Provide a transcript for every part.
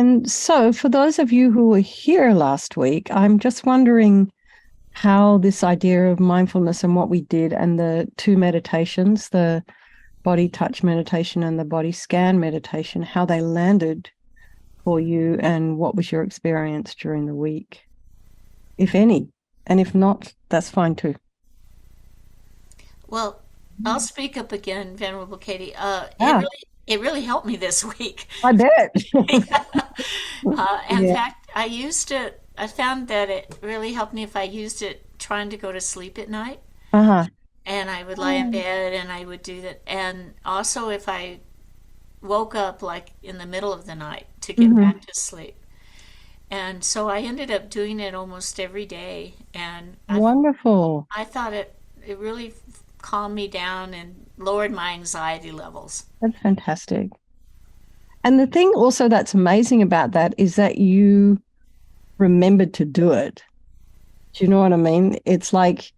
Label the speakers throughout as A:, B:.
A: And so for those of you who were here last week, I'm just wondering how this idea of mindfulness and what we did and the two meditations, the body touch meditation and the body scan meditation, how they landed for you and what was your experience during the week, if any. And if not, that's fine too.
B: Well, I'll speak up again, Venerable Katie.
A: Yeah,
B: It really helped me this week.
A: I bet.
B: In
A: Yeah.
B: fact, I used it. I found that it really helped me if I used it trying to go to sleep at night,
A: Uh-huh.
B: and I would lie in
A: Oh.
B: bed and I would do that. And also, if I woke up like in the middle of the night to get
A: Mm-hmm.
B: back to sleep. And so I ended up doing it almost every day, and
A: Wonderful.
B: I thought it really calmed me down and lowered my anxiety levels.
A: That's fantastic. And the thing also that's amazing about that is that you remembered to do it. Do you know what I mean? It's like,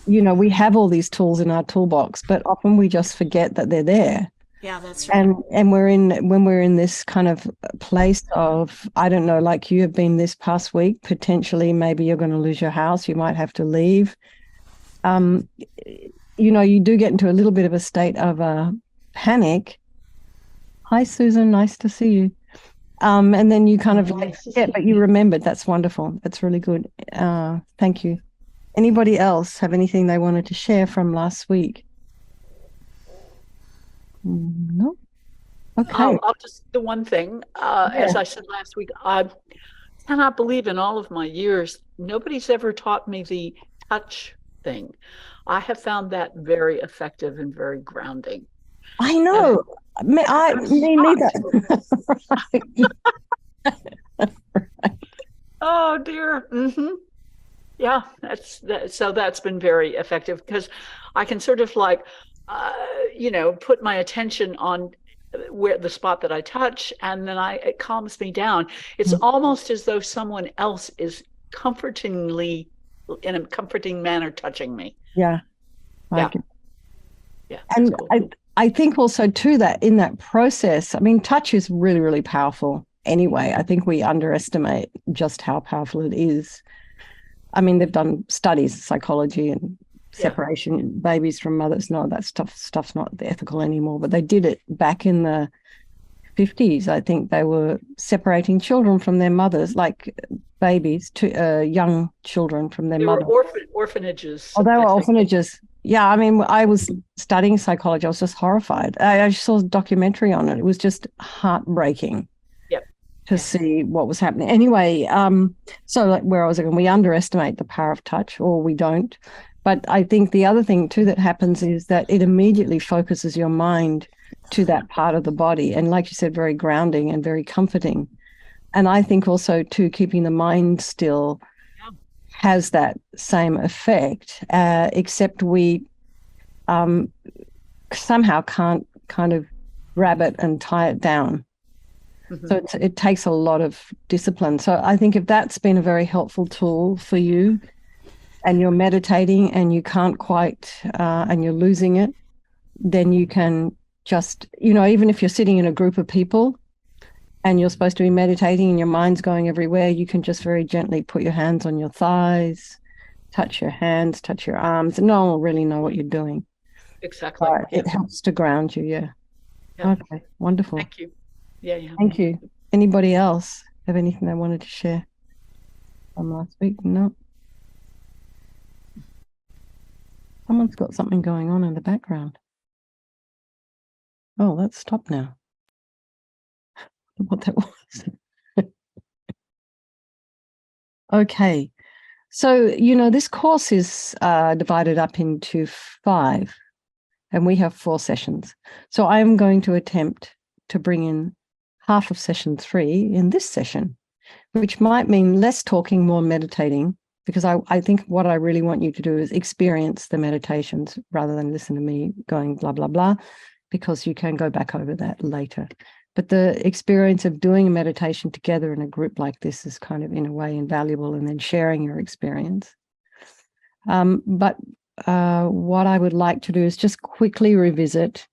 A: we have all these tools in our toolbox, but often we just forget that they're there.
B: Yeah, that's right.
A: And when we're in this kind of place of, I don't know, like you have been this past week, potentially maybe you're going to lose your house, you might have to leave. You do get into a little bit of a state of panic. Hi, Susan, nice to see you. And then you kind of like forget, but you remembered. That's wonderful. That's really good. Thank you. Anybody else have anything they wanted to share from last week? No? Okay.
C: I'll just the one thing.
A: Yeah.
C: As I said last week, I cannot believe in all of my years, nobody's ever taught me the touch thing. I have found that very effective and very grounding.
A: I
C: And
A: know.
C: I'm
A: Me neither.
C: shocked. Oh dear. Yeah, so that's been very effective because I can sort of like, put my attention on where the spot that I touch, and then it calms me down. It's almost as though someone else is comfortingly, in a comforting manner, touching me.
A: Yeah. I
C: Yeah,
A: get,
C: yeah, it's
A: and
C: cool.
A: I think also too that in that process, I mean, touch is really, really powerful anyway. I think we underestimate just how powerful it is. I mean, they've done studies, psychology and
C: Yeah,
A: separation, babies from mothers. No, that stuff's not ethical anymore. But they did it back in the 50s. I think they were separating children from their mothers, like babies to young children from their
C: there were
A: mother.
C: orphanages,
A: Oh, they
C: I
A: were
C: think.
A: orphanages. Yeah, I mean, I was studying psychology. I was just horrified. I saw a documentary on it. It was just heartbreaking
C: Yep,
A: to
C: yeah,
A: see what was happening. Anyway, so like where I was going, we underestimate the power of touch, or we don't. But I think the other thing too that happens is that it immediately focuses your mind to that part of the body, and like you said, very grounding and very comforting. And I think also too, keeping the mind still
C: yeah.
A: has that same effect, except we um, somehow can't kind of grab it and tie it down. So
C: Hmm.
A: it takes a lot of discipline. So I think if that's been a very helpful tool for you and you're meditating and you can't quite, and you're losing it, then you can just, even if you're sitting in a group of people and you're supposed to be meditating and your mind's going everywhere, you can just very gently put your hands on your thighs, touch your hands, touch your arms. No one will really know what you're doing.
C: Exactly.
A: But
C: Yeah,
A: it helps to ground you. Yeah.
C: yeah.
A: Okay. Wonderful.
C: Thank you. Yeah, yeah.
A: Thank you. Anybody else have anything they wanted to share from last week? No. Someone's got something going on in the background. Oh, let's stop now. What that was. Okay. So, this course is divided up into 5, and we have 4 sessions. So I'm going to attempt to bring in half of session 3 in this session, which might mean less talking, more meditating, because I think what I really want you to do is experience the meditations rather than listen to me going blah, blah, blah, because you can go back over that later. But the experience of doing a meditation together in a group like this is kind of in a way invaluable, and then sharing your experience. But what I would like to do is just quickly revisit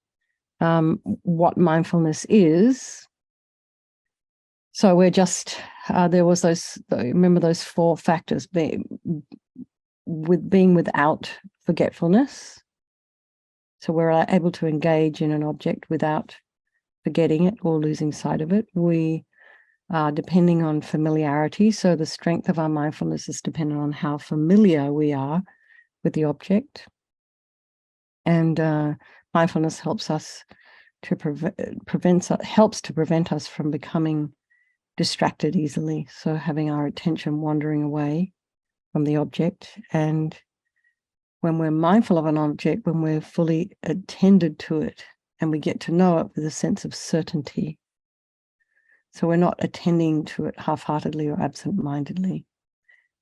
A: what mindfulness is, So we're just, there was remember those 4 factors, being without forgetfulness. So we're able to engage in an object without forgetting it or losing sight of it. We are depending on familiarity. So the strength of our mindfulness is dependent on how familiar we are with the object. And mindfulness helps us to helps to prevent us from becoming distracted easily. So having our attention wandering away from the object. And when we're mindful of an object, when we're fully attended to it and we get to know it with a sense of certainty. So we're not attending to it half-heartedly or absent-mindedly.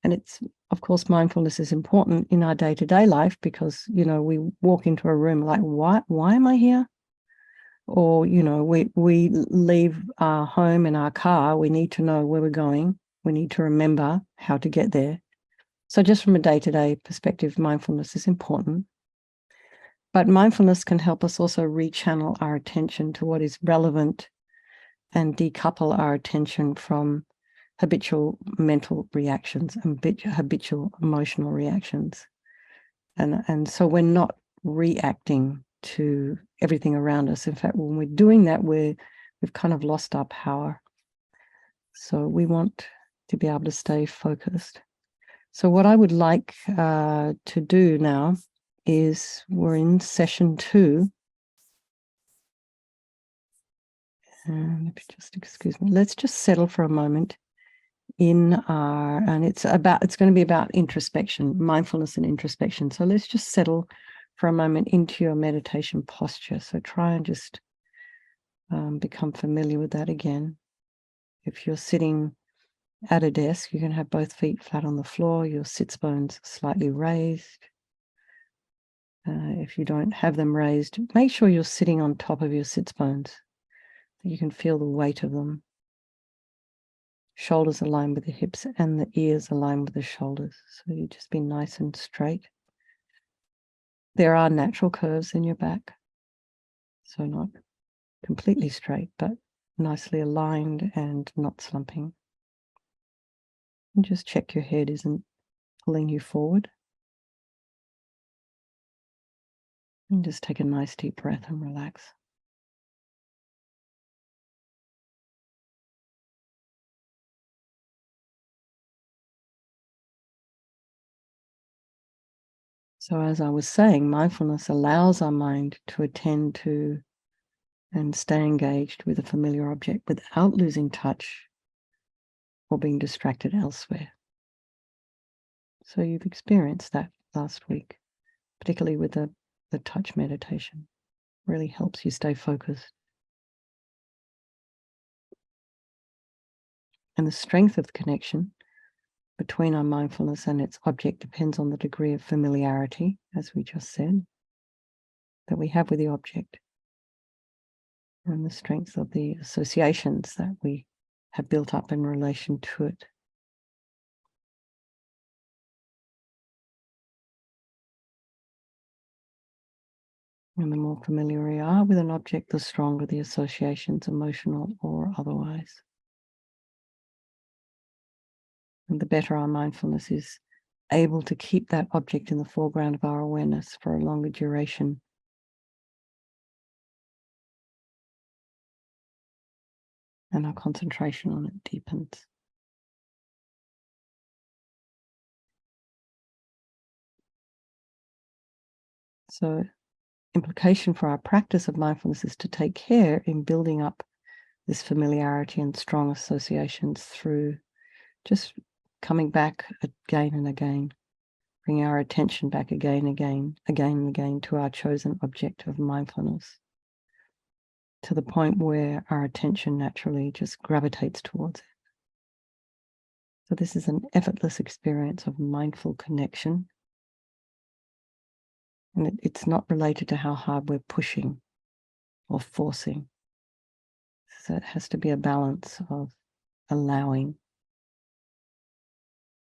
A: And it's, of course, mindfulness is important in our day-to-day life because, we walk into a room like, why am I here? Or, we leave our home in our car. We need to know where we're going. We need to remember how to get there. So just from a day-to-day perspective, mindfulness is important. But mindfulness can help us also rechannel our attention to what is relevant and decouple our attention from habitual mental reactions and habitual emotional reactions. And so we're not reacting to everything around us. In fact, when we're doing that, we've kind of lost our power. So we want to be able to stay focused. So what I would like to do now is we're in session 2. And just excuse me. Let's just settle for a moment and it's going to be about introspection, mindfulness and introspection. So let's just settle for a moment into your meditation posture. So try and just become familiar with that again. If you're sitting at a desk, you can have both feet flat on the floor, your sits bones slightly raised. If you don't have them raised, make sure you're sitting on top of your sits bones, that you can feel the weight of them. Shoulders align with the hips and the ears align with the shoulders. So you just be nice and straight. There are natural curves in your back. So not completely straight, but nicely aligned and not slumping. And just check your head isn't pulling you forward. And just take a nice deep breath and relax. So as I was saying, mindfulness allows our mind to attend to and stay engaged with a familiar object without losing touch or being distracted elsewhere. So you've experienced that last week, particularly with the touch meditation. Really helps you stay focused. And the strength of the connection between our mindfulness and its object depends on the degree of familiarity, as we just said, that we have with the object, and the strength of the associations that we have built up in relation to it. And the more familiar we are with an object, the stronger the associations, emotional or otherwise. And the better our mindfulness is able to keep that object in the foreground of our awareness for a longer duration. And our concentration on it deepens. So, implication for our practice of mindfulness is to take care in building up this familiarity and strong associations through just coming back again and again, bringing our attention back again and again to our chosen object of mindfulness, to the point where our attention naturally just gravitates towards it. So this is an effortless experience of mindful connection. And it's not related to how hard we're pushing or forcing. So it has to be a balance of allowing.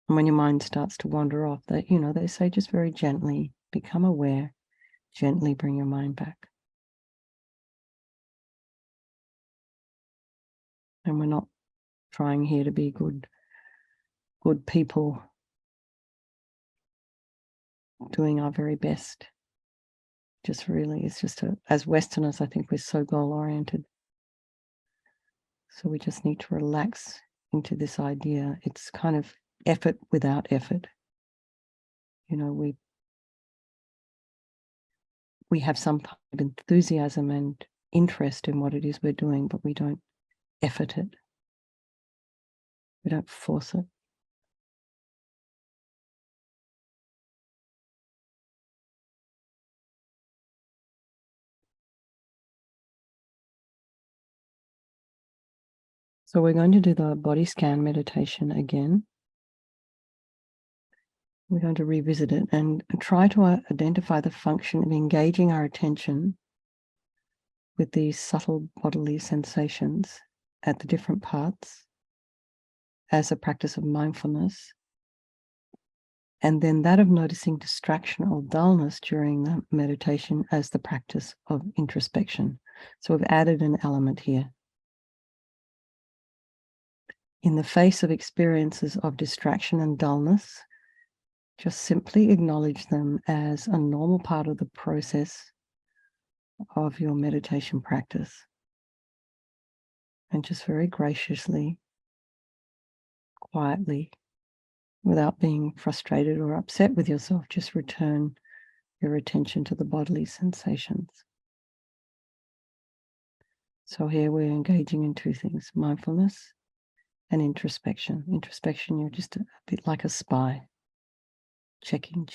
A: And when your mind starts to wander off, that, they say just very gently become aware, gently bring your mind back. And we're not trying here to be good people, doing our very best. Just really, it's just as Westerners, I think we're so goal-oriented. So we just need to relax into this idea. It's kind of effort without effort. You know, we have some kind of enthusiasm and interest in what it is we're doing, but we don't effort it. We don't force it. So we're going to do the body scan meditation again. We're going to revisit it and try to identify the function of engaging our attention with these subtle bodily sensations at the different parts as a practice of mindfulness. And then that of noticing distraction or dullness during the meditation as the practice of introspection. So we've added an element here. In the face of experiences of distraction and dullness, just simply acknowledge them as a normal part of the process of your meditation practice. And just very graciously, quietly, without being frustrated or upset with yourself, just return your attention to the bodily sensations. So here we're engaging in two things, mindfulness and introspection. Introspection, you're just a bit like a spy, checking.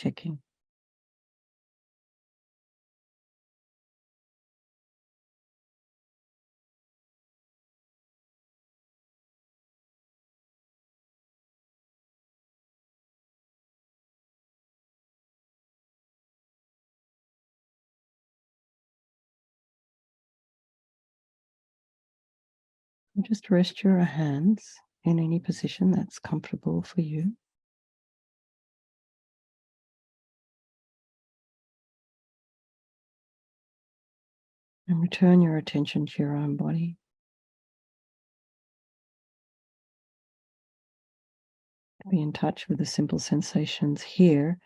A: And just rest your hands in any position that's comfortable for you. And return your attention to your own body. Be in touch with the simple sensations here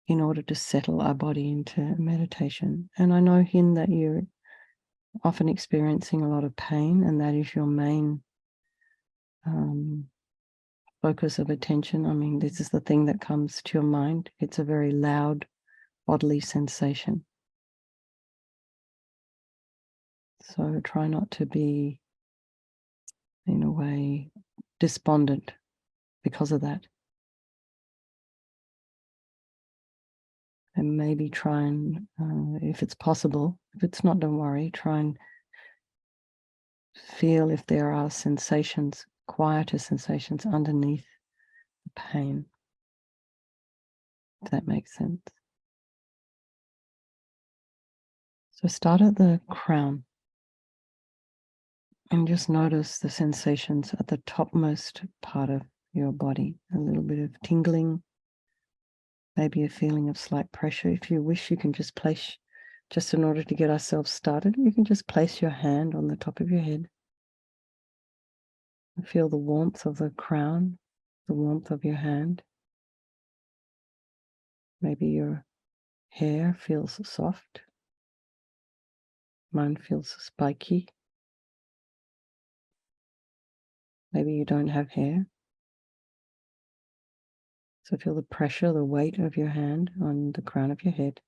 A: in order to settle our body into meditation. And I know, Hin, that you're often experiencing a lot of pain, and that is your main focus of attention. I mean, this is the thing that comes to your mind. It's a very loud bodily sensation. So try not to be, in a way, despondent because of that. And maybe try and, if it's possible, if it's not, don't worry, try and feel if there are sensations, quieter sensations underneath the pain, if that makes sense. So start at the crown and just notice the sensations at the topmost part of your body, a little bit of tingling, maybe a feeling of slight pressure. If you wish, you can just place, just in order to get ourselves started, you can just place your hand on the top of your head and feel the warmth of the crown, the warmth of your hand. Maybe your hair feels soft. Mine feels spiky. Maybe you don't have hair. So feel the pressure, the weight of your hand on the crown of your head.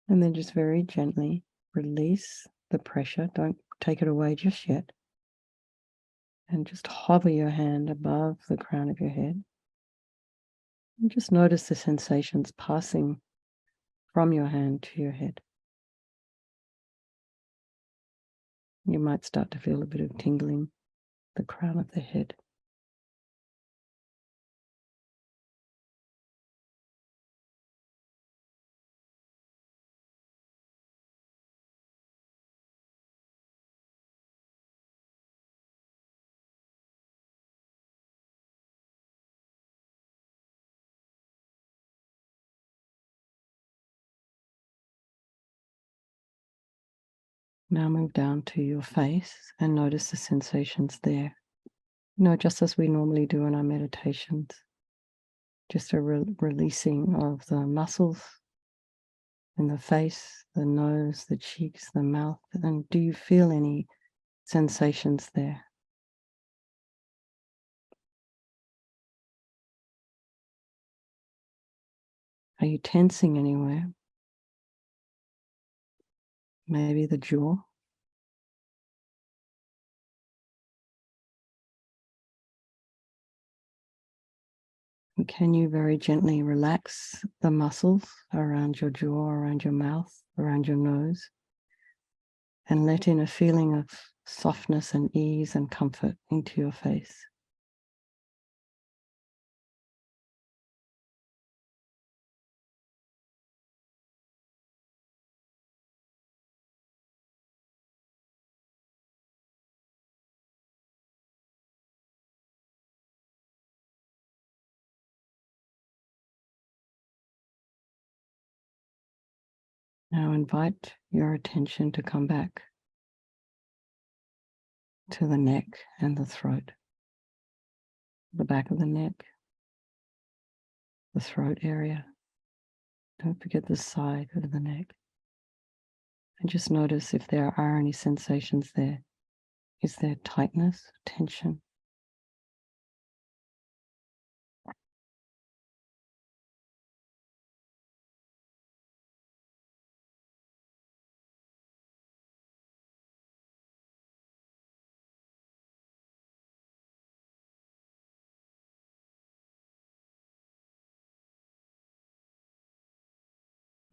A: And then just very gently release the pressure. Don't take it away just yet. And just hover your hand above the crown of your head. And just notice the sensations passing from your hand to your head. You might start to feel a bit of tingling the crown of the head. Now move down to your face and notice the sensations there. Just as we normally do in our meditations, just a releasing of the muscles in the face, the nose, the cheeks, the mouth. And do you feel any sensations there? Are you tensing anywhere? Maybe the jaw. And can you very gently relax the muscles around your jaw, around your mouth, around your nose, and let in a feeling of softness and ease and comfort into your face? Now invite your attention to come back to the neck and the throat, the back of the neck, the throat area. Don't forget the side of the neck. And just notice if there are any sensations there. Is there tightness, tension?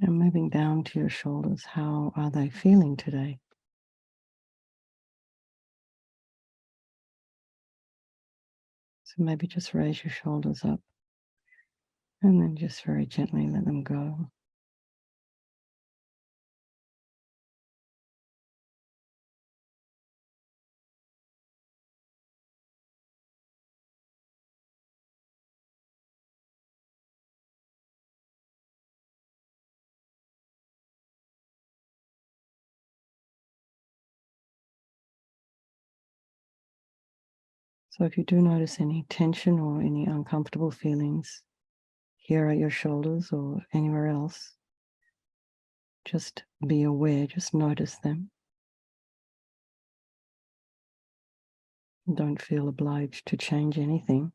A: And moving down to your shoulders, how are they feeling today? So maybe just raise your shoulders up and then just very gently let them go. So if you do notice any tension or any uncomfortable feelings here at your shoulders or anywhere else, just be aware, just notice them. Don't feel obliged to change anything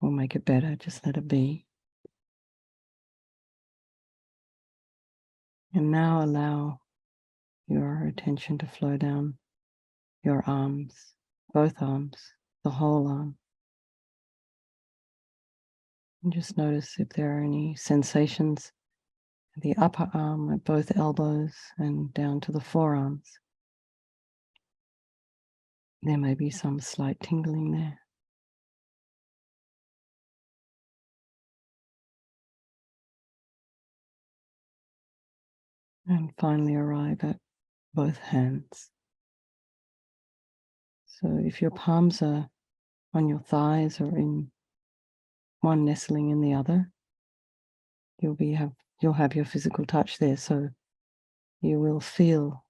A: or make it better, just let it be. And now allow your attention to flow down your arms, both arms, the whole arm. And just notice if there are any sensations at the upper arm, at both elbows, and down to the forearms. There may be some slight tingling there. And finally arrive at both hands. So if your palms are on your thighs or in one nestling in the other, you'll have your physical touch there. So you will feel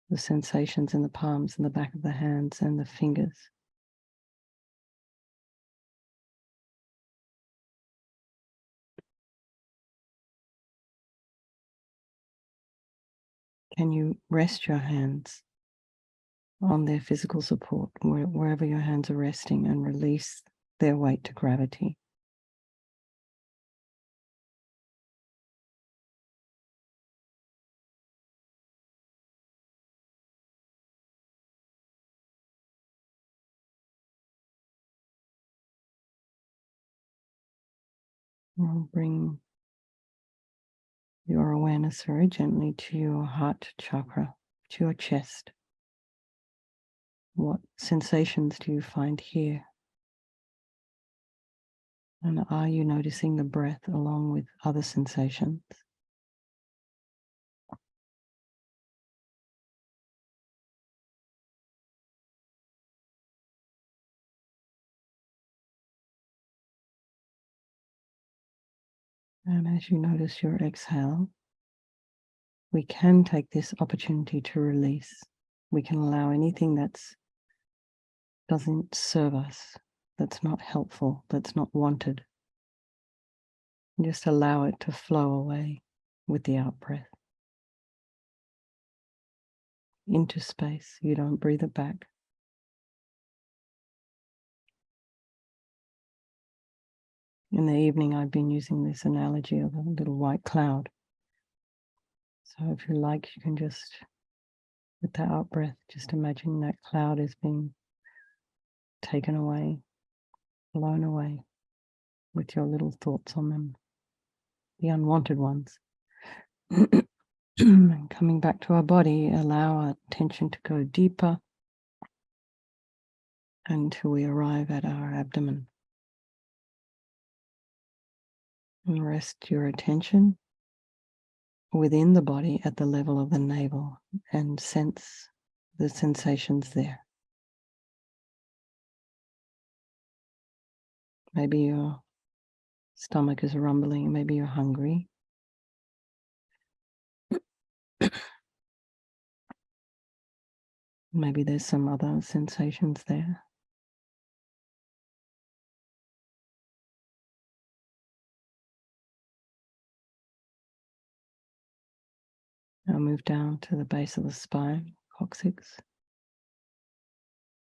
A: the sensations in the palms and the back of the hands and the fingers. Can you rest your hands on their physical support, wherever your hands are resting, and release their weight to gravity? We'll bring your awareness very gently to your heart chakra, to your chest. What sensations do you find here? And are you noticing the breath along with other sensations? And as you notice your exhale, we can take this opportunity to release We can allow anything that's doesn't serve us, that's not helpful, that's not wanted. And just allow it to flow away with the out breath into space. You don't breathe it back. In the evening, I've been using this analogy of a little white cloud. So if you like, you can just, with the out breath, just imagine that cloud is being taken away, blown away with your little thoughts on them, the unwanted ones. And coming back to our body, allow our attention to go deeper until we arrive at our abdomen. And rest your attention within the body at the level of the navel and sense the sensations there. Maybe your stomach is rumbling, maybe you're hungry. Maybe there's some other sensations there. Now move down to the base of the spine, coccyx,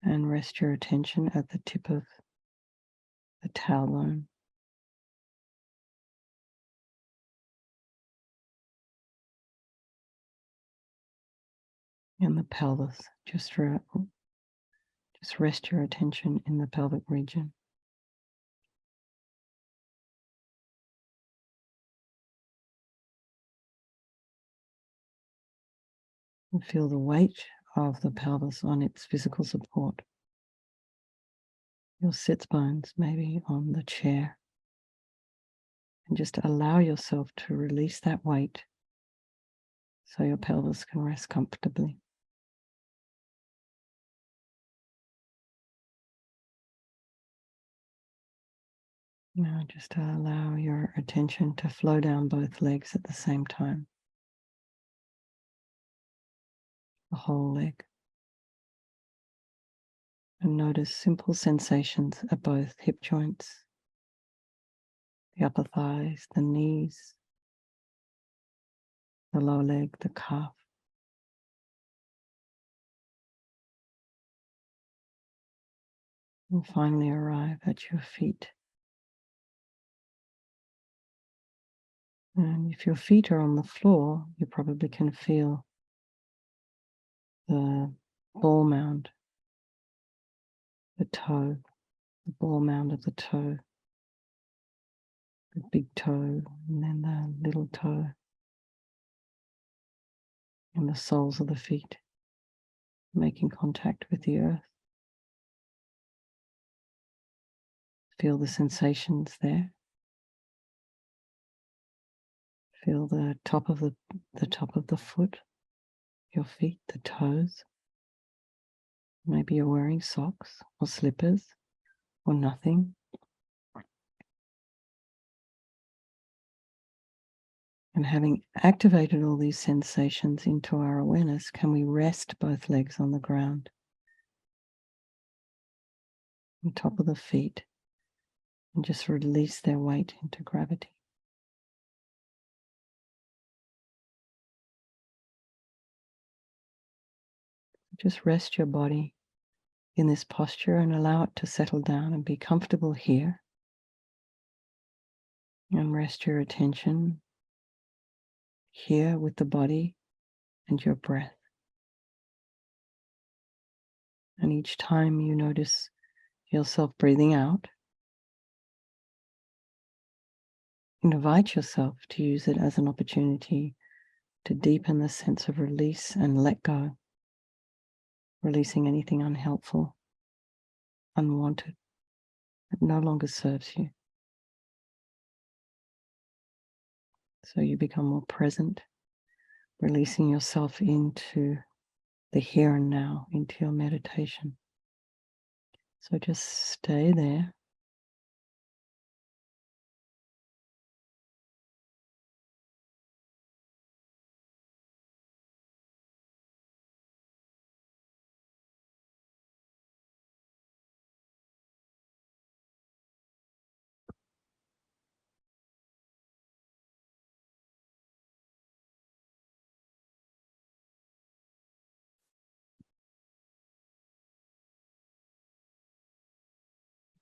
A: and rest your attention at the tip of the tailbone. And the pelvis, just rest your attention in the pelvic region. And feel the weight of the pelvis on its physical support. Your sits bones maybe on the chair. And just allow yourself to release that weight so your pelvis can rest comfortably. Now just allow your attention to flow down both legs at the same time. The whole leg. And notice simple sensations at both hip joints, the upper thighs, the knees, the lower leg, the calf. And finally arrive at your feet. And if your feet are on the floor, you probably can feel the ball mound, the toe, the ball mound of the toe, the big toe, and then the little toe, and the soles of the feet, making contact with the earth. Feel the sensations there. Feel the top of the foot, your feet, the toes. Maybe you're wearing socks or slippers or nothing. And having activated all these sensations into our awareness, can we rest both legs on the ground, on top of the feet, and just release their weight into gravity? Just rest your body in this posture and allow it to settle down and be comfortable here. And rest your attention here with the body and your breath. And each time you notice yourself breathing out, invite yourself to use it as an opportunity to deepen the sense of release and let go, releasing anything unhelpful, unwanted, that no longer serves you. So you become more present, releasing yourself into the here and now, into your meditation. So just stay there.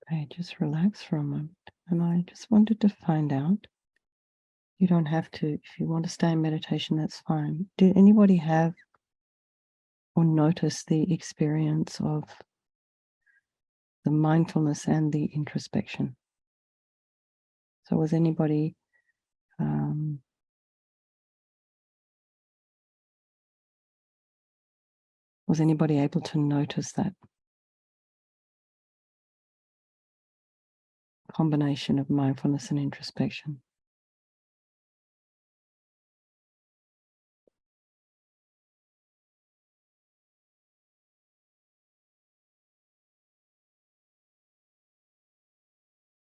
A: Okay, just relax for a moment. And I just wanted to find out, you don't have to, if you want to stay in meditation, that's fine. Did anybody have or notice the experience of the mindfulness and the introspection? So was anybody able to notice that combination of mindfulness and introspection?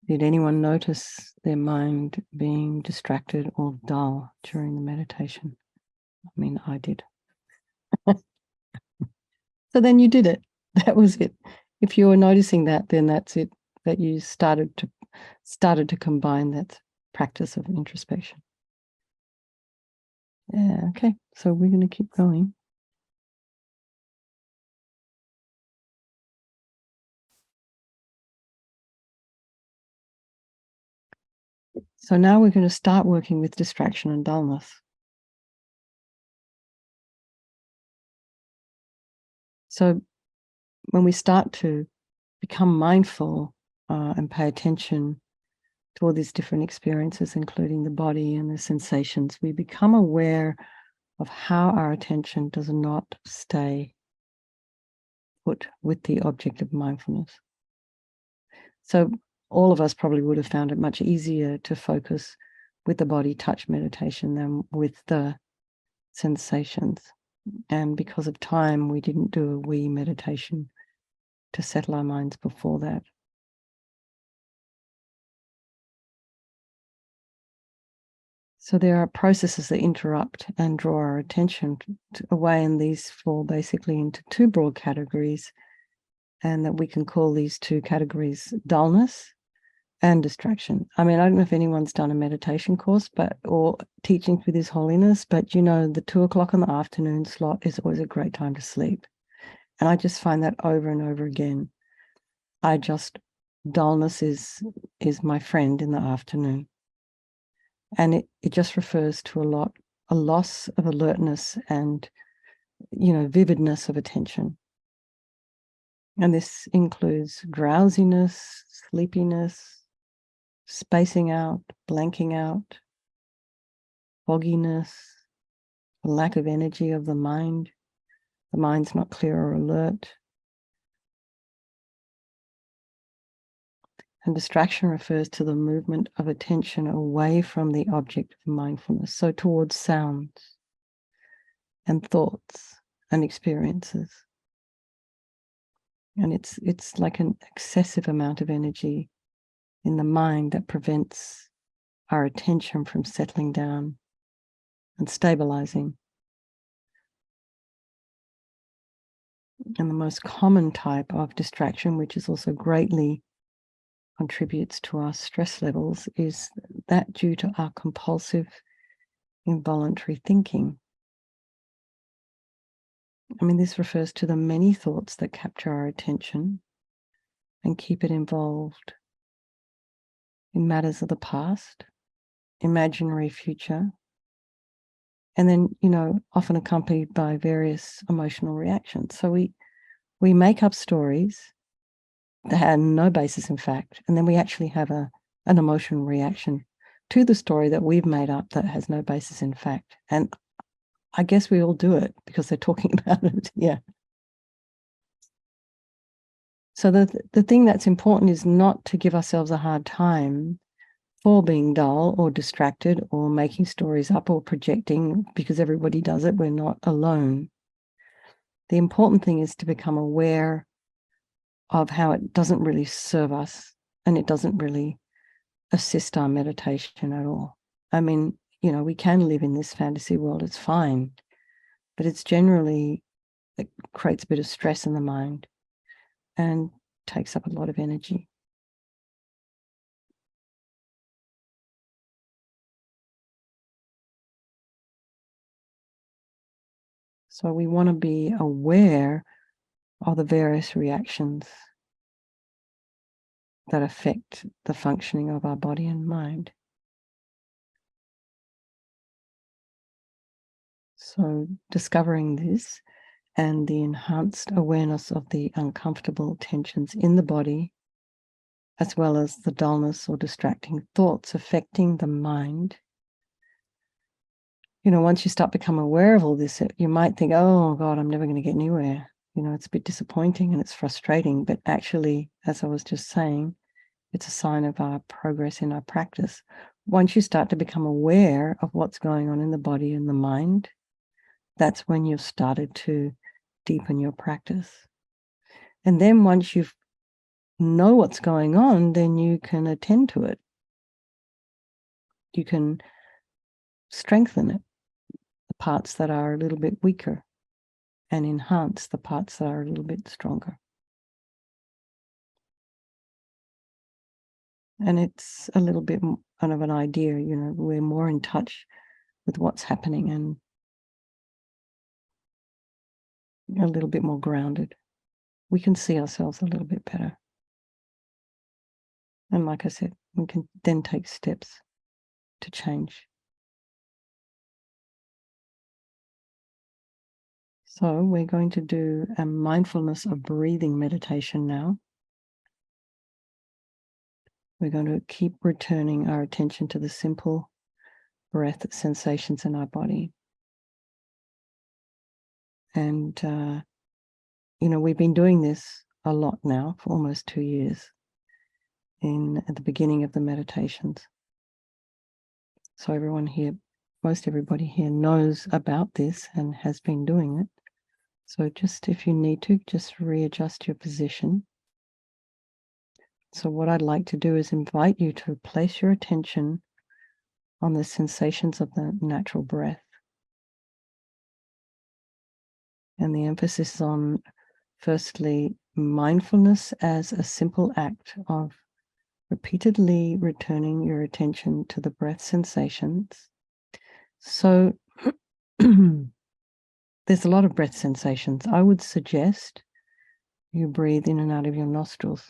A: Did anyone notice their mind being distracted or dull during the meditation? I mean, I did. So then you did it. That was it. If you were noticing that, then that's it. That you started to combine that practice of introspection. Yeah, okay. So we're going to keep going. So now we're going to start working with distraction and dullness. So when we start to become mindful and pay attention to all these different experiences, including the body and the sensations, we become aware of how our attention does not stay put with the object of mindfulness. So all of us probably would have found it much easier to focus with the body touch meditation than with the sensations. And because of time, we didn't do a we meditation to settle our minds before that. So there are processes that interrupt and draw our attention away, and these fall basically into two broad categories, and that we can call these two categories dullness and distraction. I mean, I don't know if anyone's done a meditation course, or teaching with His Holiness, but the 2:00 in the afternoon slot is always a great time to sleep. And I just find that over and over again. Dullness is my friend in the afternoon. And it just refers to a loss of alertness and, vividness of attention. And this includes drowsiness, sleepiness, spacing out, blanking out, fogginess, lack of energy of the mind. The mind's not clear or alert. And distraction refers to the movement of attention away from the object of mindfulness, so towards sounds and thoughts and experiences. And it's like an excessive amount of energy in the mind that prevents our attention from settling down and stabilizing. And the most common type of distraction, which is also greatly contributes to our stress levels, is that due to our compulsive involuntary thinking. I mean, this refers to the many thoughts that capture our attention and keep it involved in matters of the past, imaginary future, and then, often accompanied by various emotional reactions. So we make up stories that have no basis in fact, and then we actually have an emotional reaction to the story that we've made up that has no basis in fact. And I guess we all do it because they're talking about it. Yeah. So the thing that's important is not to give ourselves a hard time for being dull or distracted or making stories up or projecting, because everybody does it. We're not alone. The important thing is to become aware of how it doesn't really serve us and it doesn't really assist our meditation at all. I mean, we can live in this fantasy world, it's fine, but it creates a bit of stress in the mind and takes up a lot of energy. So we want to be aware of the various reactions that affect the functioning of our body and mind. So discovering this and the enhanced awareness of the uncomfortable tensions in the body, as well as the dullness or distracting thoughts affecting the mind. Once you start becoming aware of all this, you might think, oh God, I'm never going to get anywhere. It's a bit disappointing and it's frustrating, but actually, as I was just saying, it's a sign of our progress in our practice. Once you start to become aware of what's going on in the body and the mind, that's when you've started to deepen your practice. And then once you know what's going on, then you can attend to it. You can strengthen it, the parts that are a little bit weaker, and enhance the parts that are a little bit stronger. And it's a little bit kind of an idea, we're more in touch with what's happening and a little bit more grounded. We can see ourselves a little bit better. And like I said, we can then take steps to change. So we're going to do a mindfulness of breathing meditation now. We're going to keep returning our attention to the simple breath sensations in our body. And, we've been doing this a lot now for almost 2 years at the beginning of the meditations. So most everybody here knows about this and has been doing it. So just if you need to, just readjust your position. So what I'd like to do is invite you to place your attention on the sensations of the natural breath. And the emphasis is on, firstly, mindfulness as a simple act of repeatedly returning your attention to the breath sensations. So there's a lot of breath sensations. I would suggest you breathe in and out of your nostrils.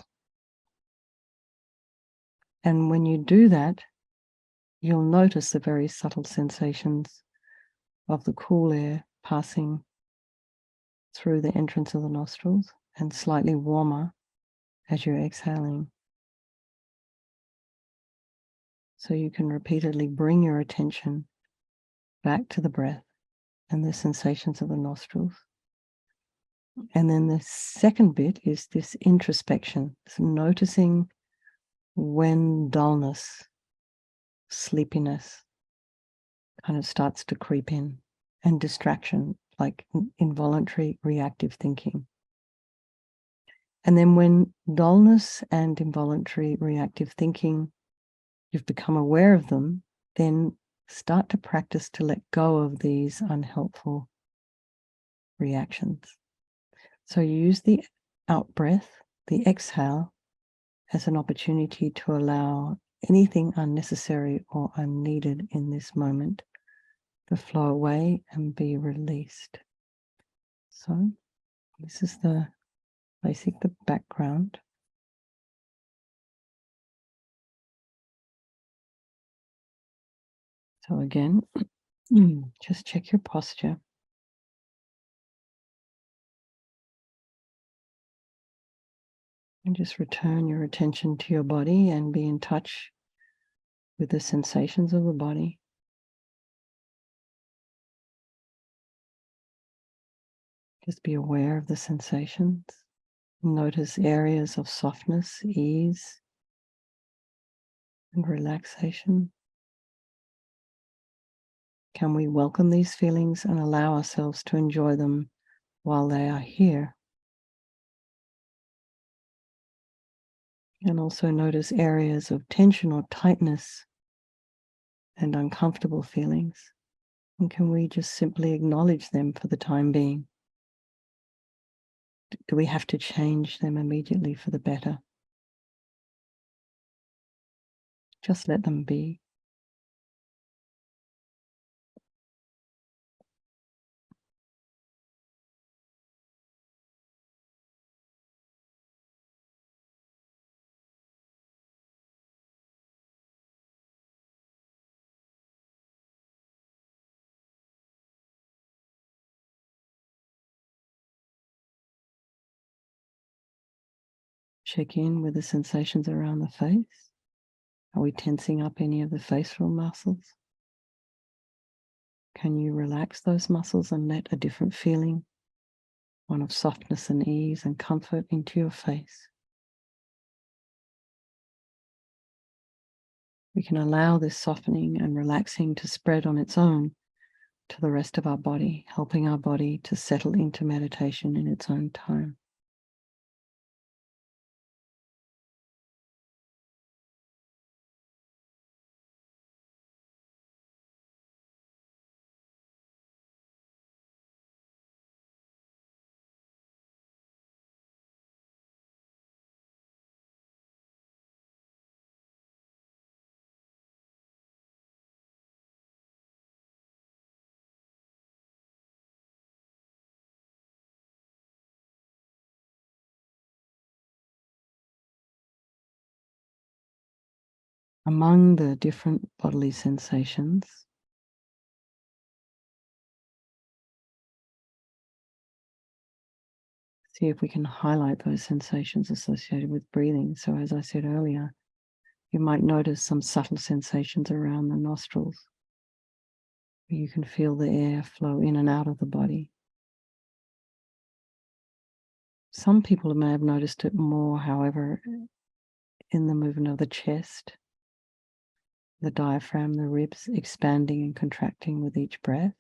A: And when you do that, you'll notice the very subtle sensations of the cool air passing through the entrance of the nostrils and slightly warmer as you're exhaling. So you can repeatedly bring your attention back to the breath and the sensations of the nostrils. And then the second bit is this introspection, so noticing when dullness, sleepiness kind of starts to creep in, and distraction, like involuntary reactive thinking. And then when dullness and involuntary reactive thinking, you've become aware of them, then start to practice to let go of these unhelpful reactions. So you use the out breath, the exhale, as an opportunity to allow anything unnecessary or unneeded in this moment to flow away and be released. So this is the background. So again, just check your posture. And just return your attention to your body and be in touch with the sensations of the body. Just be aware of the sensations. Notice areas of softness, ease, and relaxation. Can we welcome these feelings and allow ourselves to enjoy them while they are here? And also notice areas of tension or tightness and uncomfortable feelings. And can we just simply acknowledge them for the time being? Do we have to change them immediately for the better? Just let them be. Check in with the sensations around the face. Are we tensing up any of the facial muscles? Can you relax those muscles and let a different feeling, one of softness and ease and comfort, into your face? We can allow this softening and relaxing to spread on its own to the rest of our body, helping our body to settle into meditation in its own time. Among the different bodily sensations, see if we can highlight those sensations associated with breathing. So as I said earlier, you might notice some subtle sensations around the nostrils. You can feel the air flow in and out of the body. Some people may have noticed it more, however, in the movement of the chest, the diaphragm, the ribs expanding and contracting with each breath.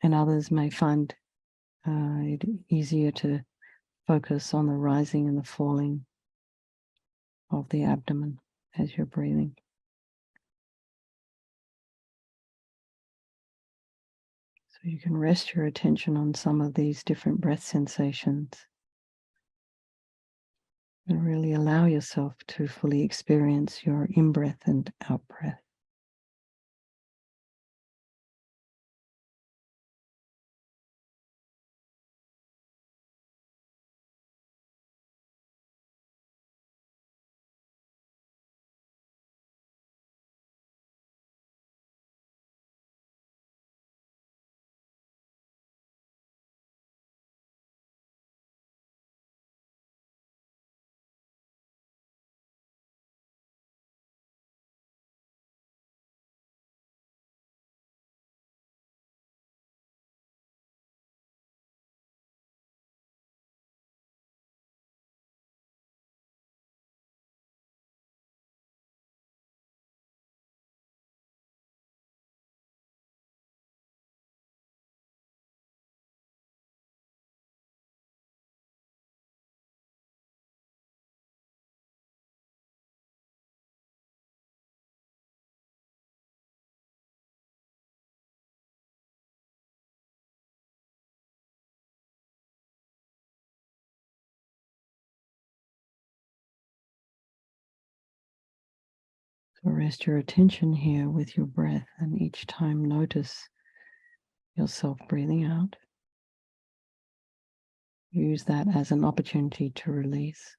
A: And others may find it easier to focus on the rising and the falling of the abdomen as you're breathing. So you can rest your attention on some of these different breath sensations and really allow yourself to fully experience your in-breath and out-breath. So rest your attention here with your breath, and each time notice yourself breathing out. Use that as an opportunity to release.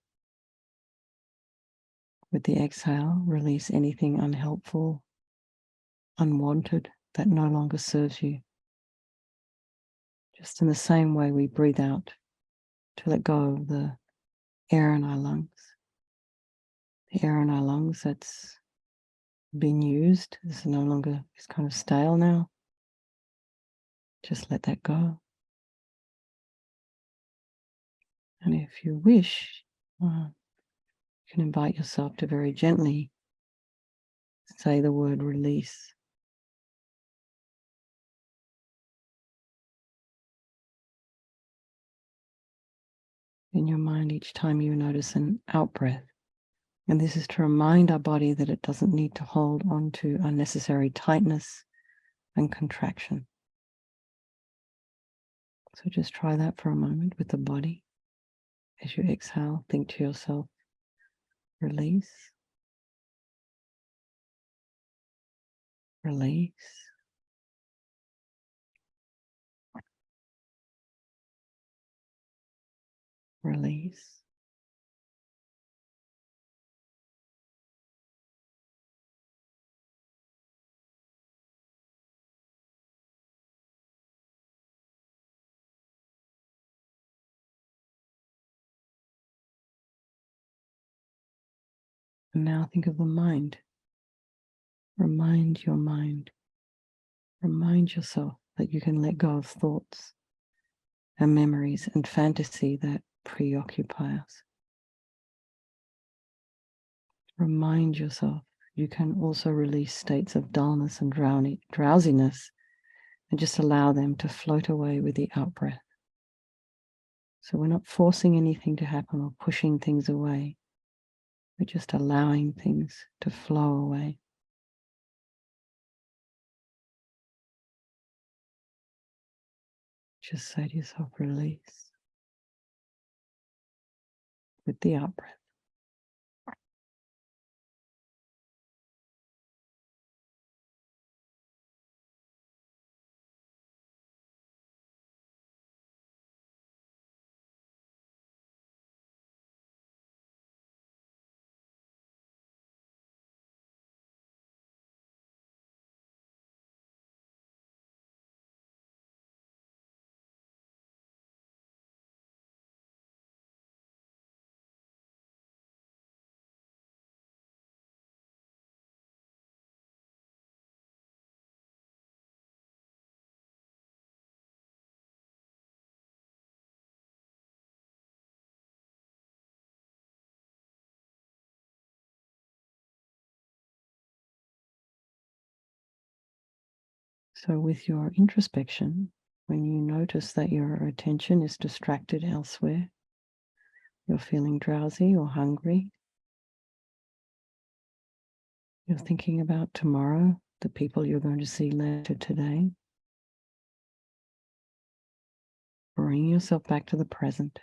A: With the exhale, release anything unhelpful, unwanted, that no longer serves you. Just in the same way we breathe out to let go of the air in our lungs. The air in our lungs that's been used is no longer, it's kind of stale now. Just let that go. And if you wish, you can invite yourself to very gently say the word release. In your mind each time you notice an out-breath. And this is to remind our body that it doesn't need to hold on to unnecessary tightness and contraction. So just try that for a moment with the body. As you exhale, think to yourself, release, release, release. And now think of the mind. Remind your mind. Remind yourself that you can let go of thoughts and memories and fantasy that preoccupy us. Remind yourself you can also release states of dullness and drowsiness and just allow them to float away with the out-breath. So we're not forcing anything to happen or pushing things away. We're just allowing things to flow away. Just say to yourself, release with the out-breath. So with your introspection, when you notice that your attention is distracted elsewhere, you're feeling drowsy or hungry, you're thinking about tomorrow, the people you're going to see later today, bring yourself back to the present.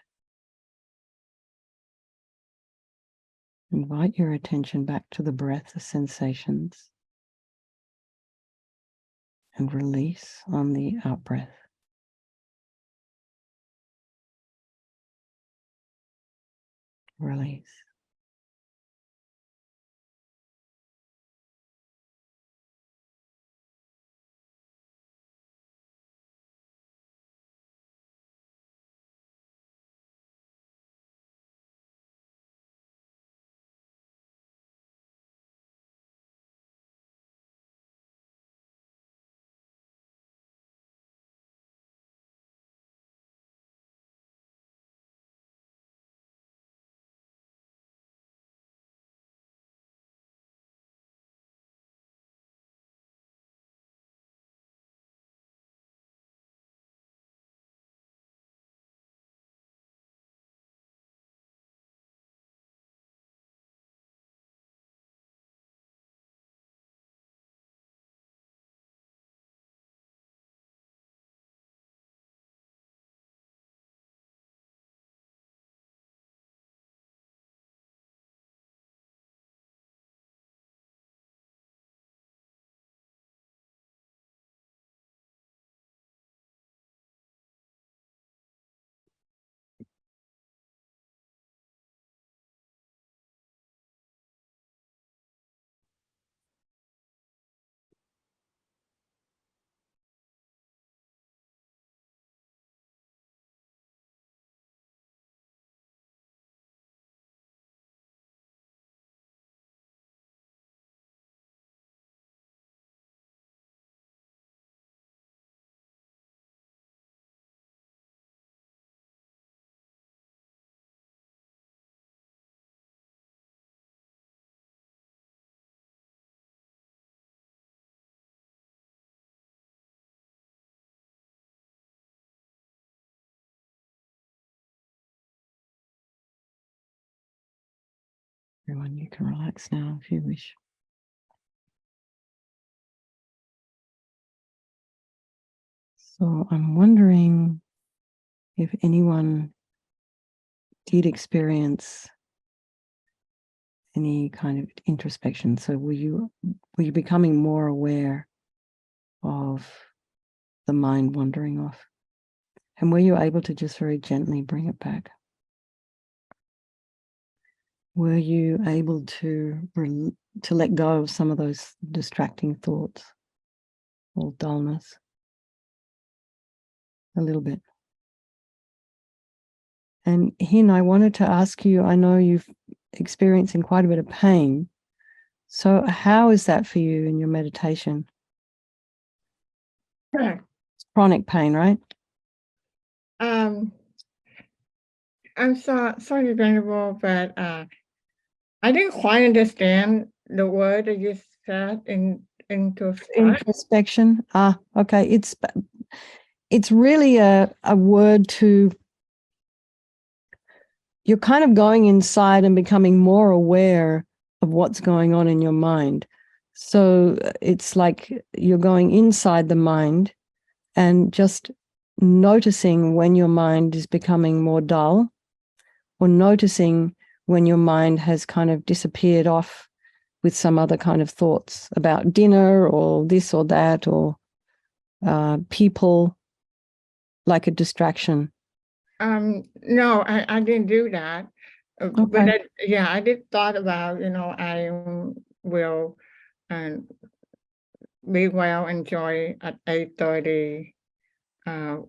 A: Invite your attention back to the breath, the sensations, and release on the out-breath. Release. Everyone, you can relax now if you wish. So I'm wondering if anyone did experience any kind of introspection. So were you becoming more aware of the mind wandering off? And were you able to just very gently bring it back? Were you able to let go of some of those distracting thoughts or dullness? A little bit. And Hin, I wanted to ask you, I know you've experiencing quite a bit of pain. So how is that for you in your meditation?
D: Correct.
A: It's chronic pain, right?
D: Um, I'm sorry, Venerable, but I didn't quite understand the word that you said into
A: Introspection. Okay. It's really a word to, you're kind of going inside and becoming more aware of what's going on in your mind. So it's like you're going inside the mind and just noticing when your mind is becoming more dull, or noticing when your mind has kind of disappeared off with some other kind of thoughts about dinner or this or that, or people, like a distraction.
D: No, I didn't do that. But
A: Okay.
D: I did thought about, I will be well, enjoy at 8:30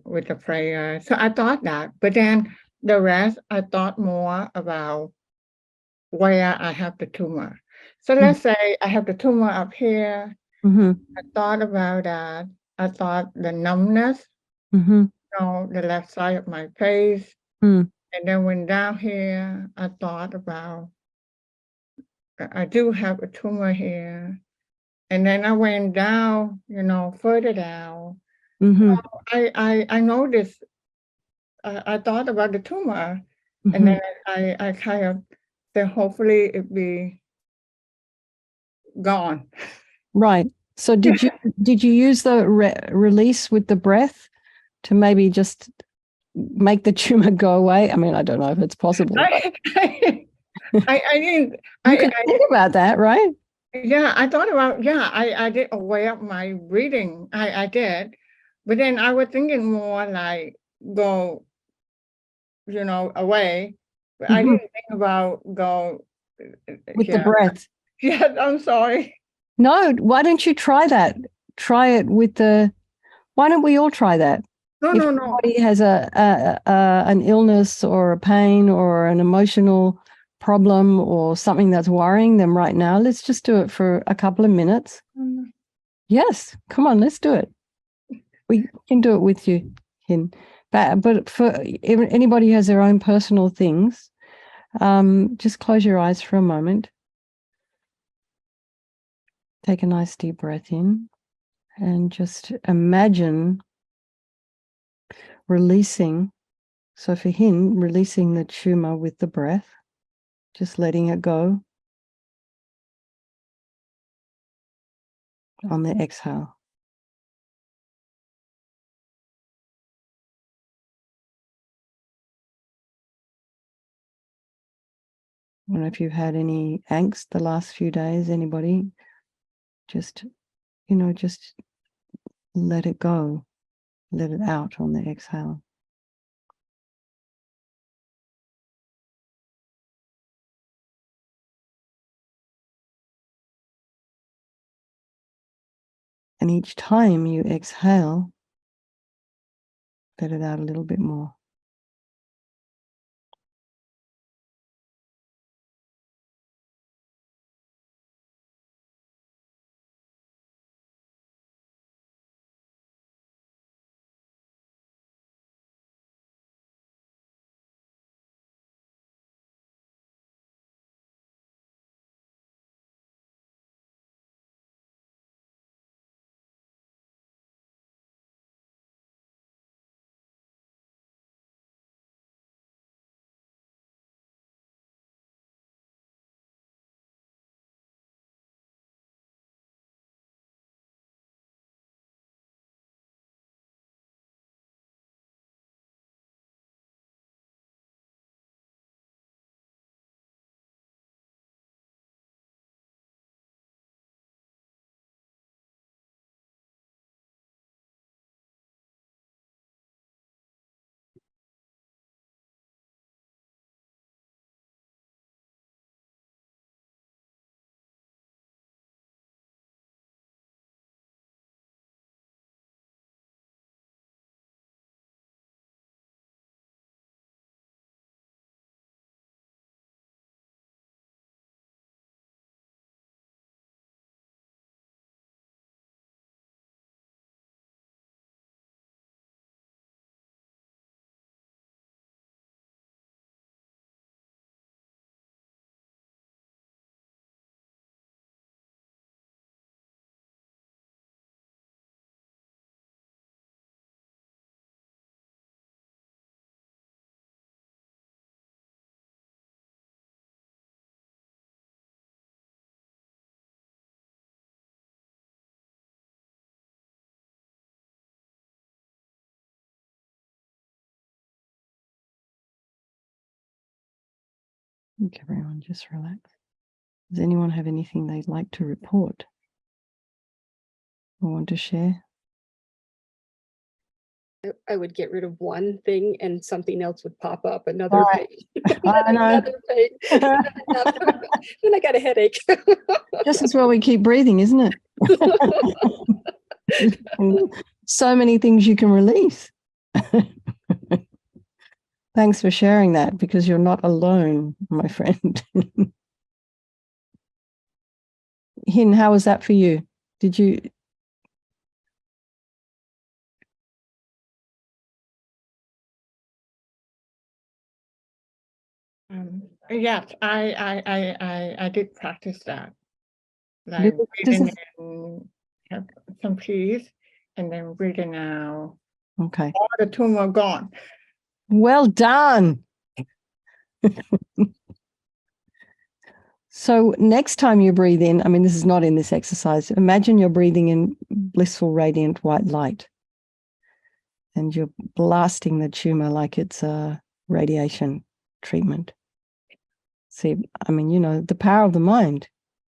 D: with the prayer. So I thought that, but then the rest, I thought more about where I have the tumor. So let's say I have the tumor up here.
A: Mm-hmm.
D: I thought about that. I thought the numbness,
A: Mm-hmm.
D: the left side of my face.
A: Mm.
D: And then when down here, I thought about, I do have a tumor here. And then I went down, further down.
A: Mm-hmm.
D: I noticed, I thought about the tumor. And
A: Mm-hmm.
D: then I kind of said, hopefully it be gone.
A: Right. So did you use the release with the breath to maybe just make the tumor go away? I mean, I don't know if it's possible.
D: I didn't.
A: You can think about that, right?
D: I thought about, I did aware of my breathing. I did. But then I was thinking more like go, away. But I didn't think about go.
A: With the breath.
D: Yes, I'm sorry.
A: No, why don't you try that? Try it with why don't we all try that?
D: No,
A: If
D: no, no.
A: somebody has an illness or a pain or an emotional problem or something that's worrying them right now, let's just do it for a couple of minutes. Yes, come on, let's do it. We can do it with you, Hin. But for anybody who has their own personal things, just close your eyes for a moment. Take a nice deep breath in and just imagine releasing. So for Hin, releasing the tumor with the breath, just letting it go on the exhale. I don't know if you've had any angst the last few days, anybody, just let it go, let it out on the exhale. And each time you exhale, let it out a little bit more. think everyone just relax. Does anyone have anything they'd like to report or want to share?
E: I would get rid of one thing and something else would pop up, another
A: Right.
E: page,
A: I know.
E: another page. Then I got a headache.
A: Just as well we keep breathing, isn't it? So many things you can release. Thanks for sharing that, because you're not alone, my friend. Hin, how was that for you? Did you?
D: Yes, I did practice that. Like
A: This
D: breathing
A: is
D: in, have some peace, and then breathing out.
A: okay.
D: All the tumor gone.
A: Well done. So next time you breathe in, I mean, this is not in this exercise. Imagine you're breathing in blissful, radiant white light, and you're blasting the tumor like it's a radiation treatment. See, I mean, you know, the power of the mind.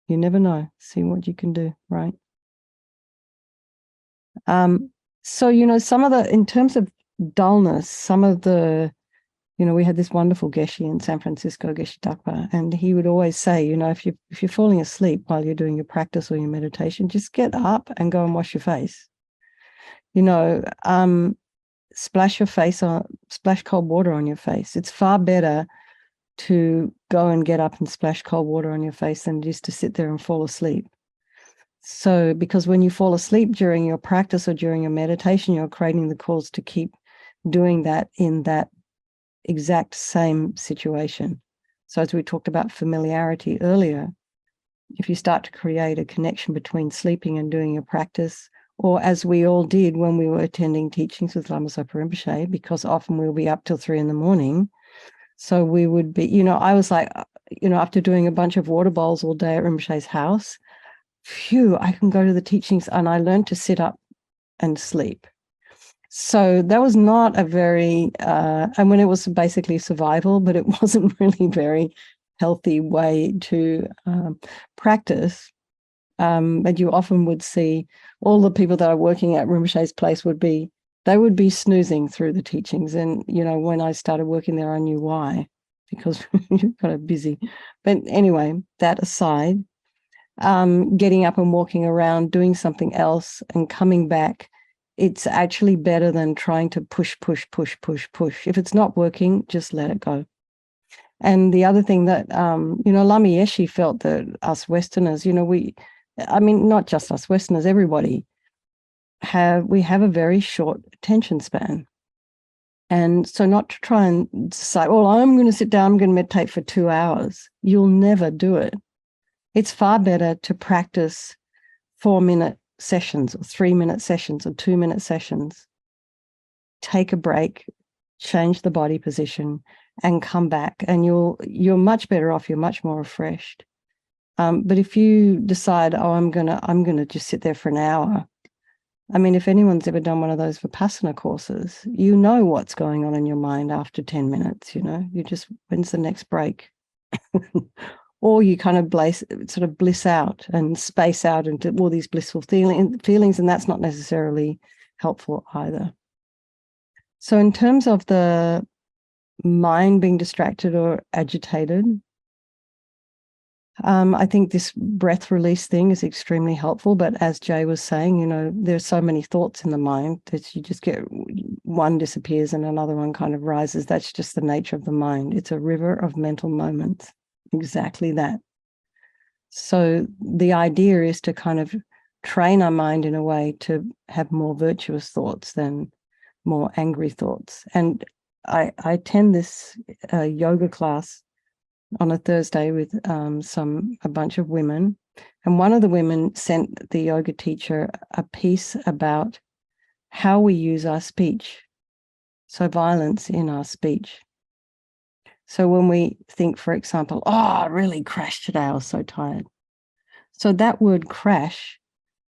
A: You never know. See what you can do, right? So, you know, some of the, in terms of dullness, some of the, you know, we had this wonderful Geshe in San Francisco, Geshe Dakpa, and he would always say, you know, if you're falling asleep while you're doing your practice or your meditation, just get up and go and wash your face. You know, splash cold water on your face. It's far better to go and get up and splash cold water on your face than just to sit there and fall asleep. So, because when you fall asleep during your practice or during your meditation, you're creating the cause to keep doing that in that exact same situation. So, as we talked about familiarity earlier, if you start to create a connection between sleeping and doing your practice, or as we all did when we were attending teachings with Lama Zopa Rinpoche, because often we'll be up till 3 a.m. So we would be, you know, I was like, you know, after doing a bunch of water bowls all day at Rinpoche's house, phew, I can go to the teachings, and I learned to sit up and sleep. So that was not a very, and when it was basically survival, but it wasn't really very healthy way to practice. But you often would see all the people that are working at Rinpoche's place they would be snoozing through the teachings. And, you know, when I started working there, I knew why, because you're kind of busy. But anyway, that aside, getting up and walking around, doing something else and coming back, it's actually better than trying to push. If it's not working, just let it go. And the other thing that, you know, Lama Yeshe felt that us Westerners, you know, I mean, not just us Westerners, everybody we have a very short attention span. And so not to try and say, well, I'm going to sit down, I'm going to meditate for 2 hours. You'll never do it. It's far better to practice 4-minute sessions or 3-minute sessions or 2-minute sessions. Take a break, change the body position, and come back. And you're much better off. You're much more refreshed. But if you decide, oh, I'm gonna just sit there for an hour. I mean, if anyone's ever done one of those Vipassana courses, you know what's going on in your mind after 10 minutes. You know, you just, when's the next break? Or you kind of sort of bliss out and space out into all these blissful feelings, and that's not necessarily helpful either. So in terms of the mind being distracted or agitated, I think this breath release thing is extremely helpful. But as Jay was saying, you know, there's so many thoughts in the mind that you just get one disappears and another one kind of rises. That's just the nature of the mind. It's a river of mental moments. Exactly that. So the idea is to kind of train our mind in a way to have more virtuous thoughts than more angry thoughts. And I attend this yoga class on a Thursday with a bunch of women. And one of the women sent the yoga teacher a piece about how we use our speech. So violence in our speech. So when we think, for example, oh, I really crashed today, I was so tired. So that word crash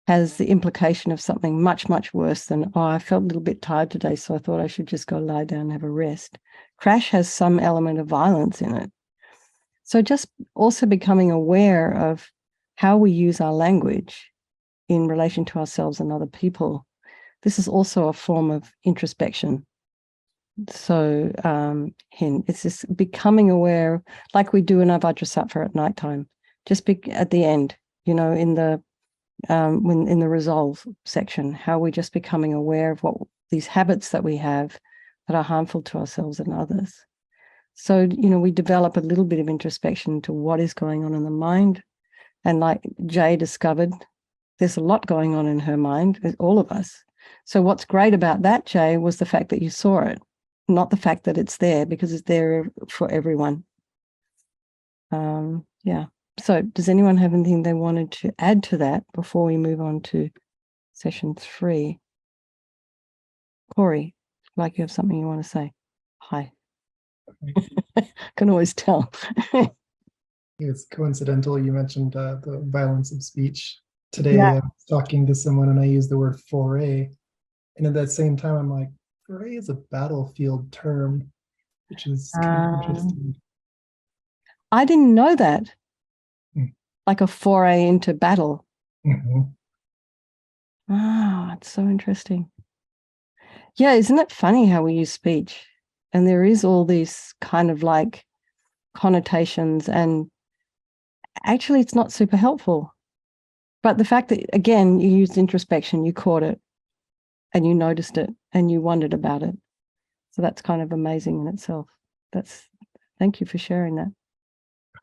A: has the implication of something much, much worse than, oh, I felt a little bit tired today, so I thought I should just go lie down and have a rest. Crash has some element of violence in it. So just also becoming aware of how we use our language in relation to ourselves and other people. This is also a form of introspection. So it's just becoming aware, like we do in our Vajrasattva at nighttime, just at the end, in the when in the resolve section, how we're just becoming aware of what these habits that we have that are harmful to ourselves and others. So, we develop a little bit of introspection into what is going on in the mind. And like Jay discovered, there's a lot going on in her mind, all of us. So what's great about that, Jay, was the fact that you saw it, not the fact that it's there, because it's there for everyone. Yeah. So does anyone have anything they wanted to add to that before we move on to session 3? Corey, like you have something you want to say? Hi. Can always tell.
F: It's coincidental you mentioned the violence of speech. Today
A: Yeah.
F: I was talking to someone and I used the word foray. And at that same time, I'm like, foray is a battlefield term, which is kind of interesting.
A: I didn't know that.
F: Mm.
A: Like a foray into battle.
F: Mhm.
A: Ah, it's so interesting. Yeah, isn't it funny how we use speech? And there is all these kind of like connotations, and actually it's not super helpful. But the fact that, again, you used introspection, you caught it and you noticed it and you wondered about it. So that's kind of amazing in itself. Thank you for sharing that.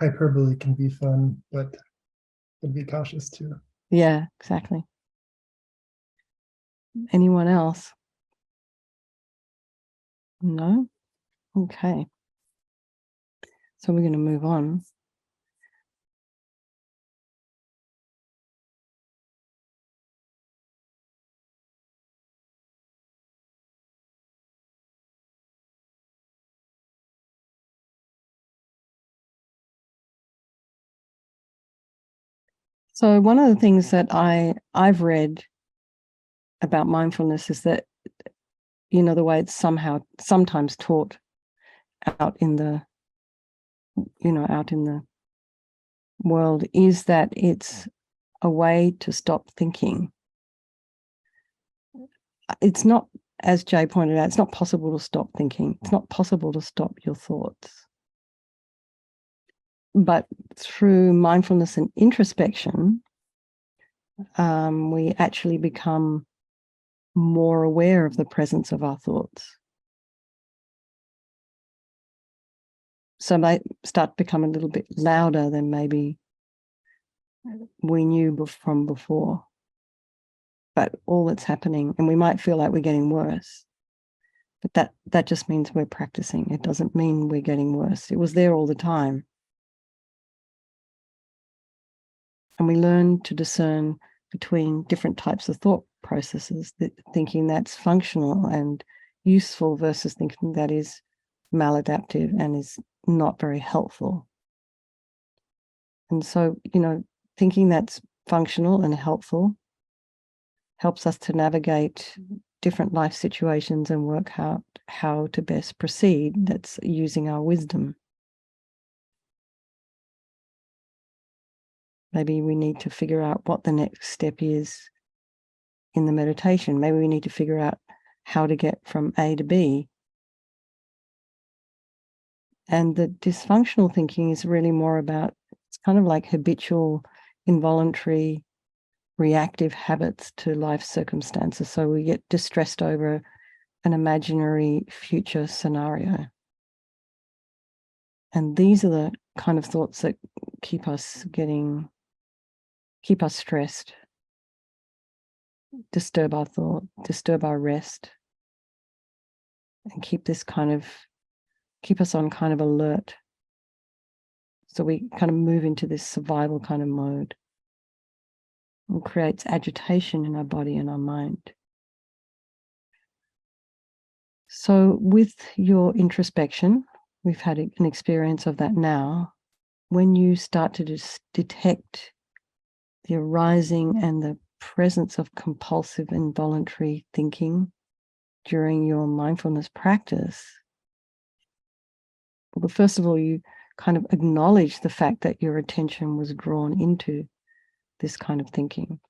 F: Hyperbole can be fun, but be cautious too.
A: Yeah, exactly. Anyone else? No? Okay. So we're going to move on. So one of the things that I've read about mindfulness is that, the way it's sometimes taught out in the world is that it's a way to stop thinking. It's not, as Jay pointed out, it's not possible to stop thinking. It's not possible to stop your thoughts. But through mindfulness and introspection, we actually become more aware of the presence of our thoughts. So they start to become a little bit louder than maybe we knew from before. But all that's happening, and we might feel like we're getting worse, but that just means we're practicing. It doesn't mean we're getting worse. It was there all the time. And we learn to discern between different types of thought processes, thinking that's functional and useful versus thinking that is maladaptive and is not very helpful. And so, thinking that's functional and helpful helps us to navigate different life situations and work out how to best proceed. That's using our wisdom. Maybe we need to figure out what the next step is in the meditation. Maybe we need to figure out how to get from A to B. And the dysfunctional thinking is really more about, it's kind of like habitual, involuntary, reactive habits to life circumstances. So we get distressed over an imaginary future scenario. And these are the kind of thoughts that keep us stressed, disturb our thought, disturb our rest, and keep us on kind of alert. So we kind of move into this survival kind of mode, and creates agitation in our body and our mind. So with your introspection, we've had an experience of that now. When you start to detect the arising and the presence of compulsive involuntary thinking during your mindfulness practice, well, first of all, you kind of acknowledge the fact that your attention was drawn into this kind of thinking.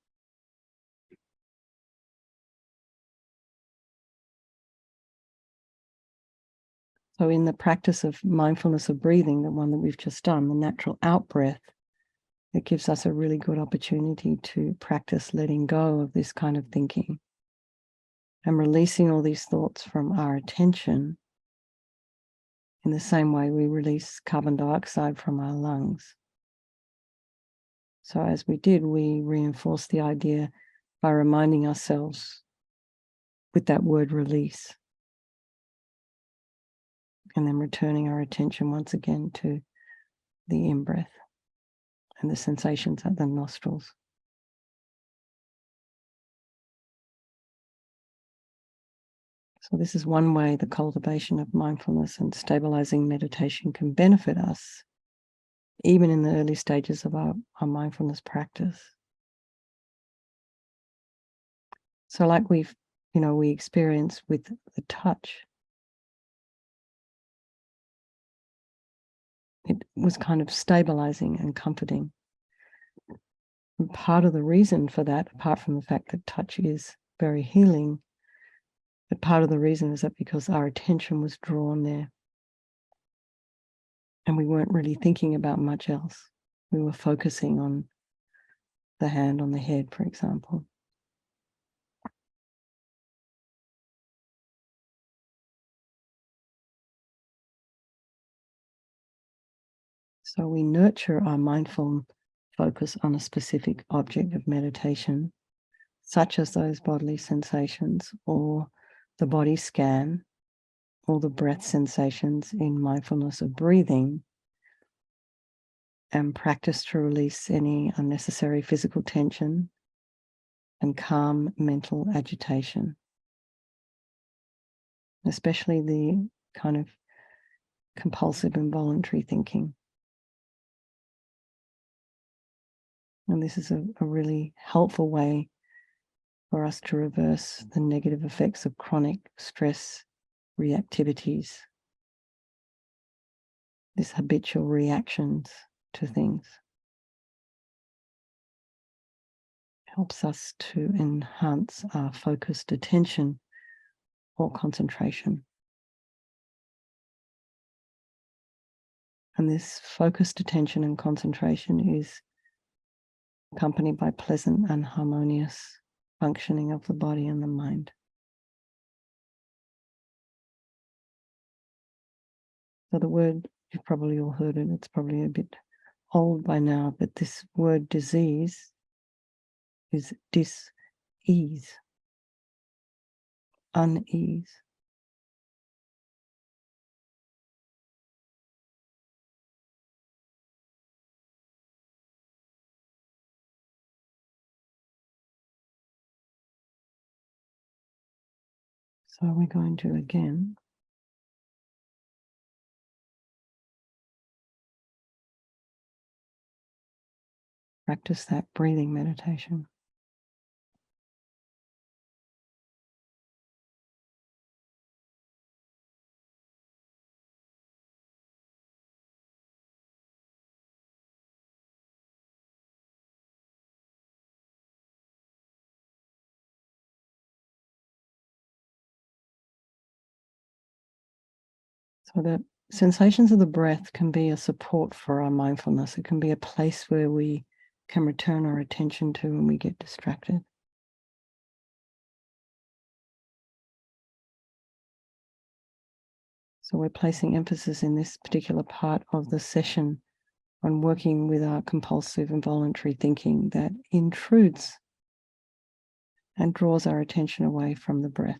A: So in the practice of mindfulness of breathing, the one that we've just done, the natural out breath, it gives us a really good opportunity to practice letting go of this kind of thinking and releasing all these thoughts from our attention in the same way we release carbon dioxide from our lungs. So as we did, we reinforced the idea by reminding ourselves with that word release, and then returning our attention once again to the in-breath and the sensations at the nostrils. So this is one way the cultivation of mindfulness and stabilizing meditation can benefit us, even in the early stages of our mindfulness practice. So like we experience with the touch, it was kind of stabilizing and comforting. And part of the reason for that, apart from the fact that touch is very healing, but part of the reason is that because our attention was drawn there and we weren't really thinking about much else. We were focusing on the hand on the head, for example. So we nurture our mindful focus on a specific object of meditation, such as those bodily sensations or the body scan or the breath sensations in mindfulness of breathing, and practice to release any unnecessary physical tension and calm mental agitation, especially the kind of compulsive involuntary thinking. And this is a really helpful way for us to reverse the negative effects of chronic stress reactivities, this habitual reactions to things. Helps us to enhance our focused attention or concentration. And this focused attention and concentration is accompanied by pleasant and harmonious functioning of the body and the mind. So the word, you've probably all heard it, it's probably a bit old by now, but this word disease is dis-ease, unease. So we're going to again practice that breathing meditation. So the sensations of the breath can be a support for our mindfulness. It can be a place where we can return our attention to when we get distracted. So we're placing emphasis in this particular part of the session on working with our compulsive involuntary thinking that intrudes and draws our attention away from the breath.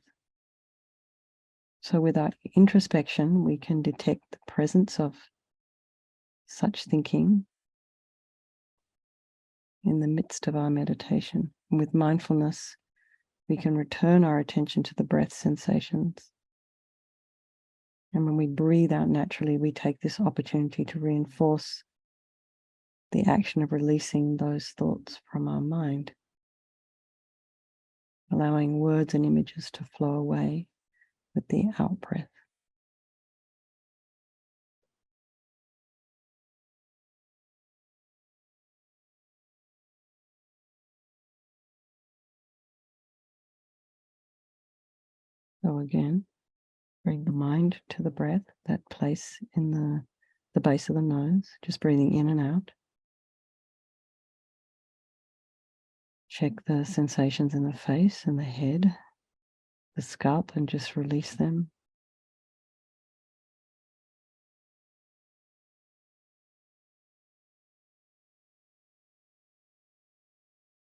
A: So with our introspection, we can detect the presence of such thinking in the midst of our meditation. And with mindfulness, we can return our attention to the breath sensations. And when we breathe out naturally, we take this opportunity to reinforce the action of releasing those thoughts from our mind, allowing words and images to flow away with the out breath. So again, bring the mind to the breath, that place in the base of the nose, just breathing in and out. Check the sensations in the face and the head, the scalp, and just release them.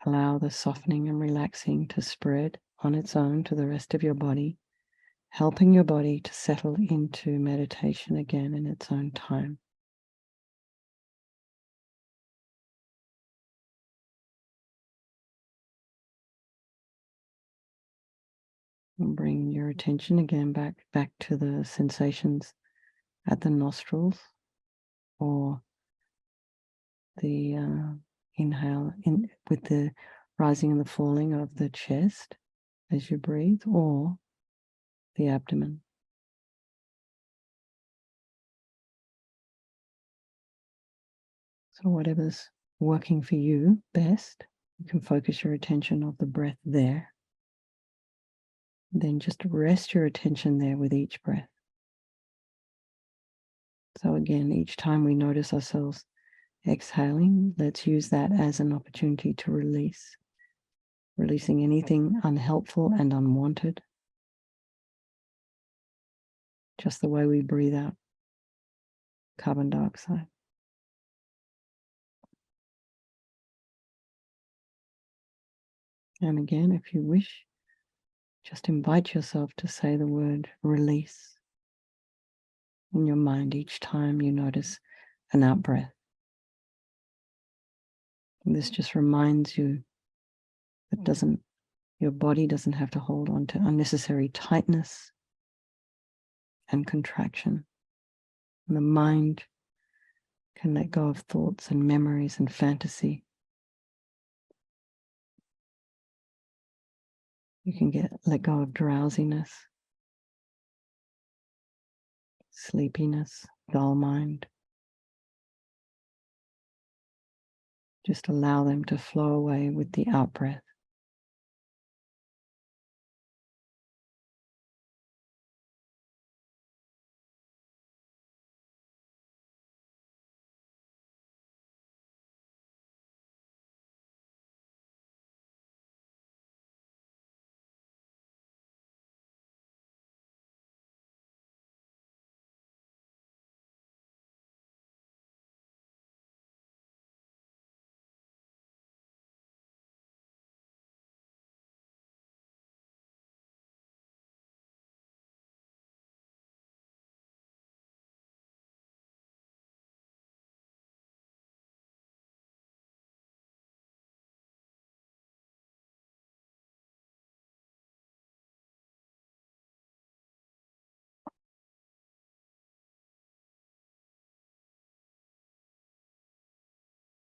A: Allow the softening and relaxing to spread on its own to the rest of your body, helping your body to settle into meditation again in its own time. And bring your attention again back to the sensations at the nostrils, or the inhale in with the rising and the falling of the chest as you breathe, or the abdomen. So whatever's working for you best, you can focus your attention of the breath there. Then just rest your attention there with each breath. So again, each time we notice ourselves exhaling, let's use that as an opportunity to release, releasing anything unhelpful and unwanted, just the way we breathe out carbon dioxide. And again, if you wish, just invite yourself to say the word release in your mind each time you notice an out breath. And this just reminds you that your body doesn't have to hold on to unnecessary tightness and contraction. And the mind can let go of thoughts and memories and fantasy. You can let go of drowsiness, sleepiness, dull mind. Just allow them to flow away with the out breath.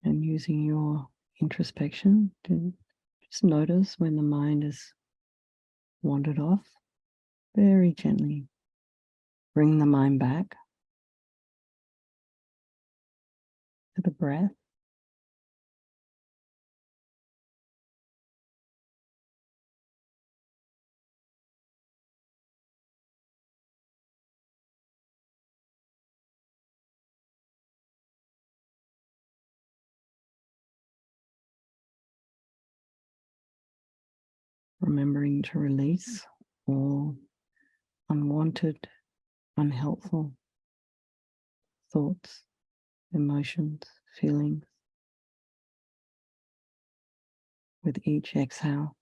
A: And using your introspection to just notice when the mind has wandered off, very gently bring the mind back to the breath. Remembering to release all unwanted, unhelpful thoughts, emotions, feelings with each exhale.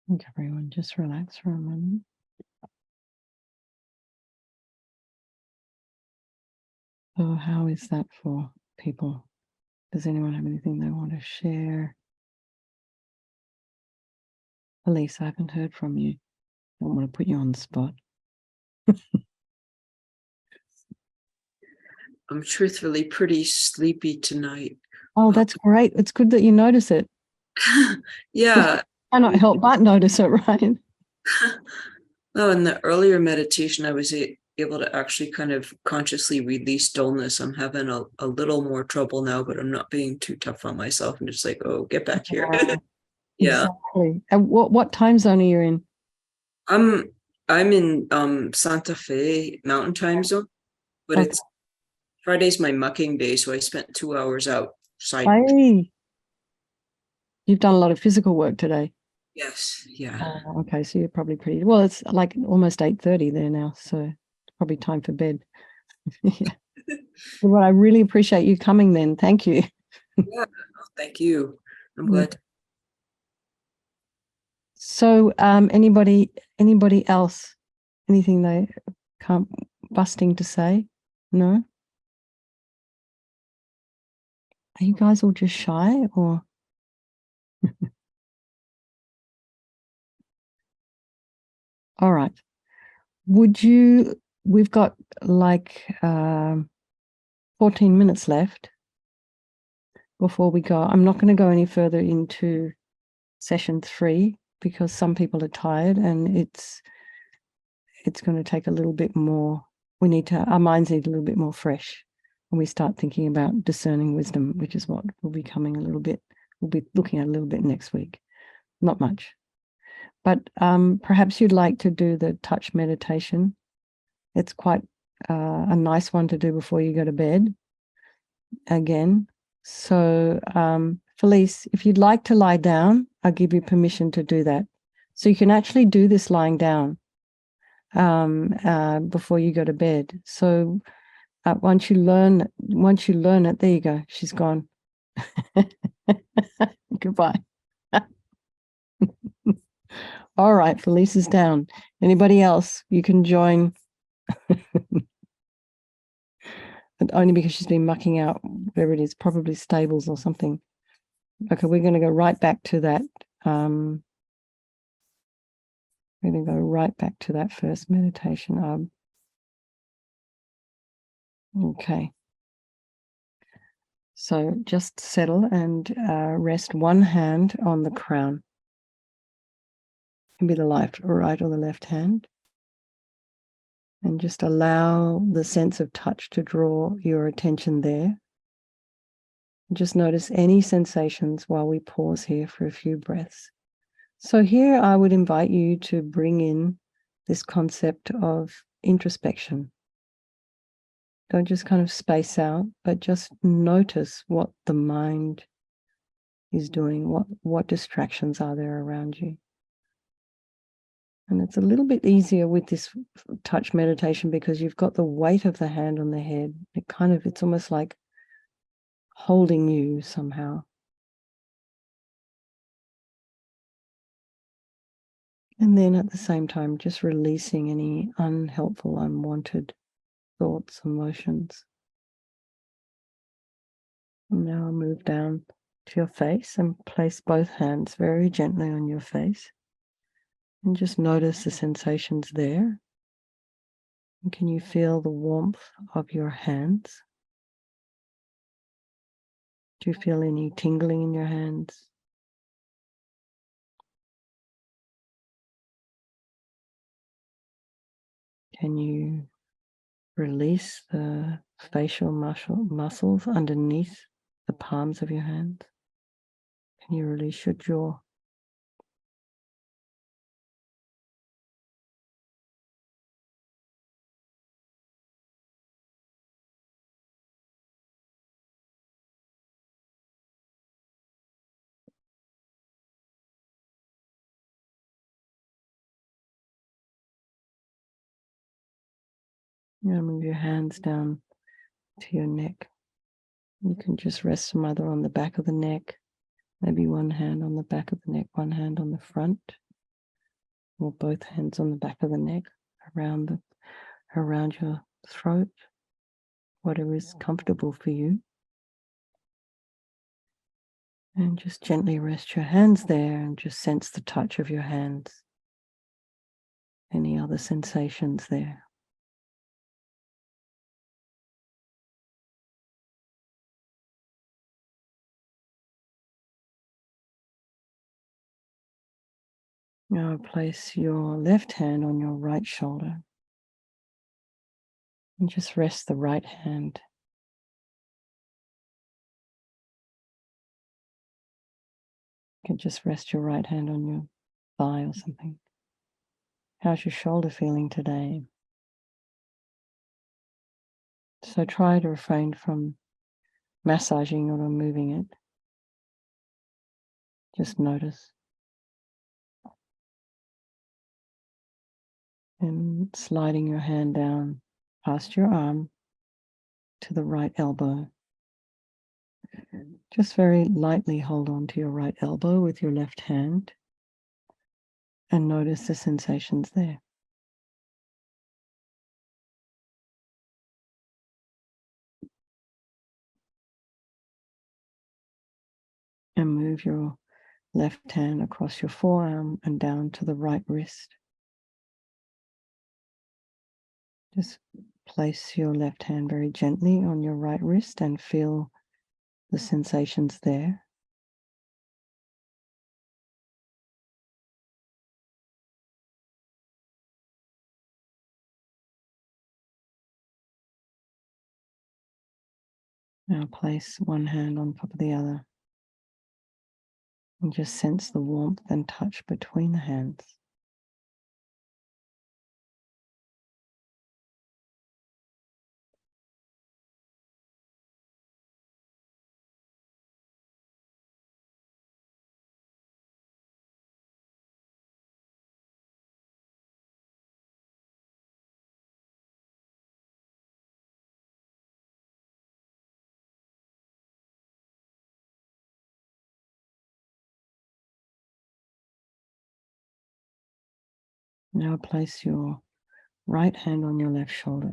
A: think everyone just relax for a moment. So how is that for people? Does anyone have anything they want to share? Elise, I haven't heard from you. I don't want to put you on the spot.
G: I'm truthfully pretty sleepy tonight.
A: Oh, that's great. It's good that you notice it.
G: Yeah.
A: Cannot help but notice it, right?
G: No, in the earlier meditation, I was able to actually kind of consciously release dullness. I'm having a little more trouble now, but I'm not being too tough on myself. I'm just like, oh, get back here. Yeah.
A: Exactly. And what time zone are you in?
G: I'm in Santa Fe Mountain Time Zone, but
A: Okay.
G: it's Friday's my mucking day, so I spent 2 hours outside.
A: Hey, you've done a lot of physical work today.
G: Yes, yeah.
A: Okay, so you're probably pretty well. It's like almost 8:30 there now, so it's probably time for bed. Yeah. Well, I really appreciate you coming. Then, thank you.
G: Yeah, thank you. I'm glad.
A: So, anybody else? Anything they can't busting to say? No. Are you guys all just shy, or? All right. We've got like 14 minutes left before we go. I'm not going to go any further into session 3 because some people are tired and it's going to take a little bit more. Our minds need a little bit more fresh when we start thinking about discerning wisdom, which is what we'll be looking at a little bit next week. Not much. But perhaps you'd like to do the touch meditation. It's quite a nice one to do before you go to bed again. So, Felice, if you'd like to lie down, I'll give you permission to do that. So you can actually do this lying down before you go to bed. So once you learn it, there you go. She's gone. Goodbye. All right, Felice is down. Anybody else? You can join. But only because she's been mucking out whatever it is, probably stables or something. Okay, we're going to go right back to that. We're going to go right back to that first meditation. Okay. So just settle and rest one hand on the crown. It can be the right or the left hand. And just allow the sense of touch to draw your attention there. Just notice any sensations while we pause here for a few breaths. So here I would invite you to bring in this concept of introspection. Don't just kind of space out, but just notice what the mind is doing, what distractions are there around you. And it's a little bit easier with this touch meditation because you've got the weight of the hand on the head. It's almost like holding you somehow. And then at the same time, just releasing any unhelpful, unwanted thoughts, emotions. And now I'll move down to your face and place both hands very gently on your face. And just notice the sensations there. And can you feel the warmth of your hands? Do you feel any tingling in your hands? Can you release the facial muscles underneath the palms of your hands? Can you release your jaw? Now move your hands down to your neck. You can just rest some other on the back of the neck. Maybe one hand on the back of the neck, one hand on the front. or both hands on the back of the neck, around your throat, whatever is comfortable for you. And just gently rest your hands there and just sense the touch of your hands. Any other sensations there? Now place your left hand on your right shoulder and just rest the right hand. You can just rest your right hand on your thigh or something. How's your shoulder feeling today? So try to refrain from massaging it or moving it. Just notice. And sliding your hand down past your arm to the right elbow. Just very lightly hold on to your right elbow with your left hand and notice the sensations there. And move your left hand across your forearm and down to the right wrist. Just place your left hand very gently on your right wrist and feel the sensations there. Now place one hand on top of the other and just sense the warmth and touch between the hands. Now place your right hand on your left shoulder.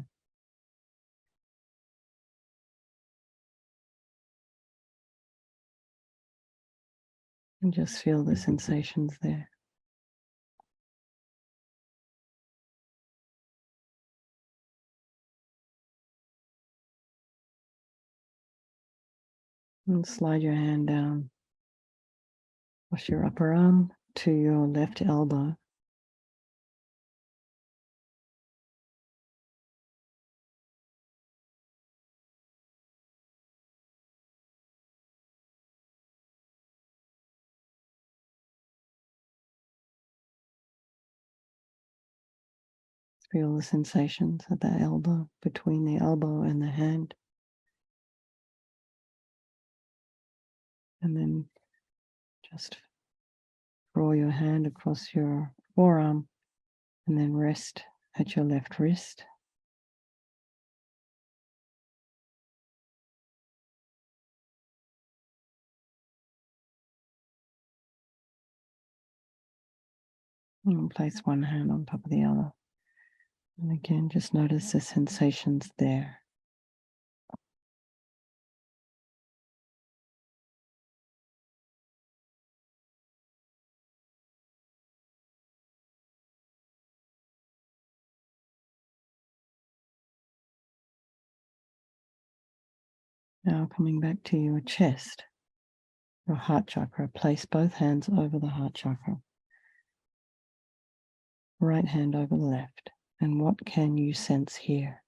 A: And just feel the sensations there. And slide your hand down, wash your upper arm to your left elbow. Feel the sensations at the elbow, between the elbow and the hand. And then just draw your hand across your forearm and then rest at your left wrist. And place one hand on top of the other. And again, just notice the sensations there. Now coming back to your chest, your heart chakra, place both hands over the heart chakra. Right hand over the left. And what can you sense here?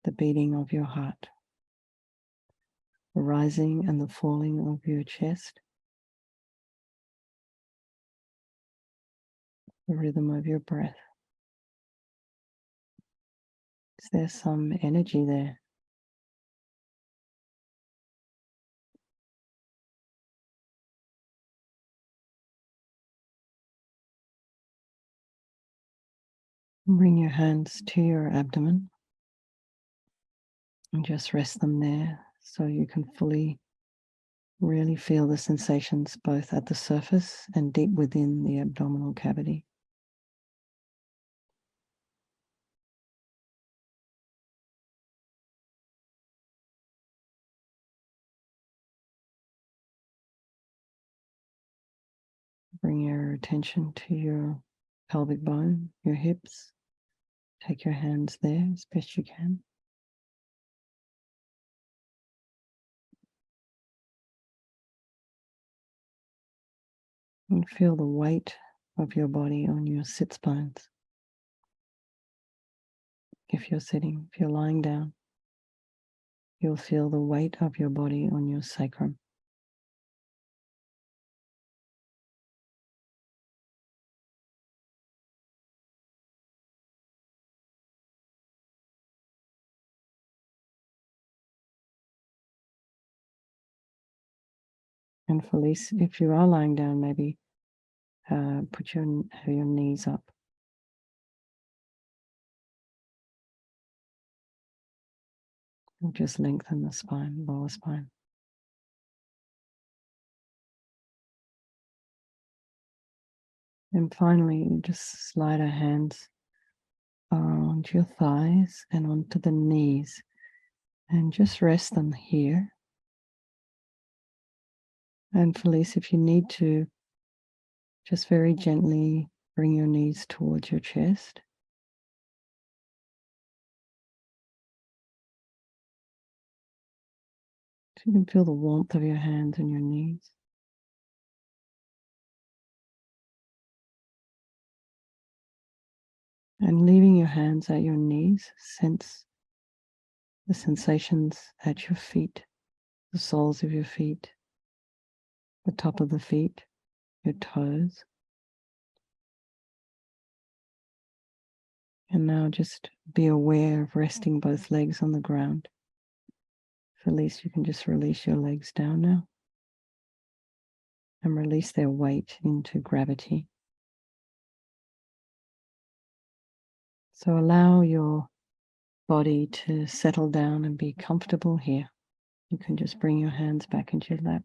A: The beating of your heart, the rising and the falling of your chest, the rhythm of your breath. Is there some energy there? Bring your hands to your abdomen and just rest them there so you can fully Really feel the sensations both at the surface and deep within the abdominal cavity. Bring your attention to your pelvic bone, your hips. Take your hands there as best you can. And feel the weight of your body on your sit bones. If you're sitting, if you're lying down, you'll feel the weight of your body on your sacrum. And Felice, if you are lying down, maybe have your knees up. Or just lengthen the spine, lower spine. And finally, just slide our hands onto your thighs and onto the knees. And just rest them here. And Felice, if you need to, just very gently bring your knees towards your chest. So you can feel the warmth of your hands and your knees. And leaving your hands at your knees, sense the sensations at your feet, the soles of your feet, the top of the feet, your toes. And now just be aware of resting both legs on the ground. Felice, you can just release your legs down now and release their weight into gravity. So allow your body to settle down and be comfortable here. You can just bring your hands back into your lap.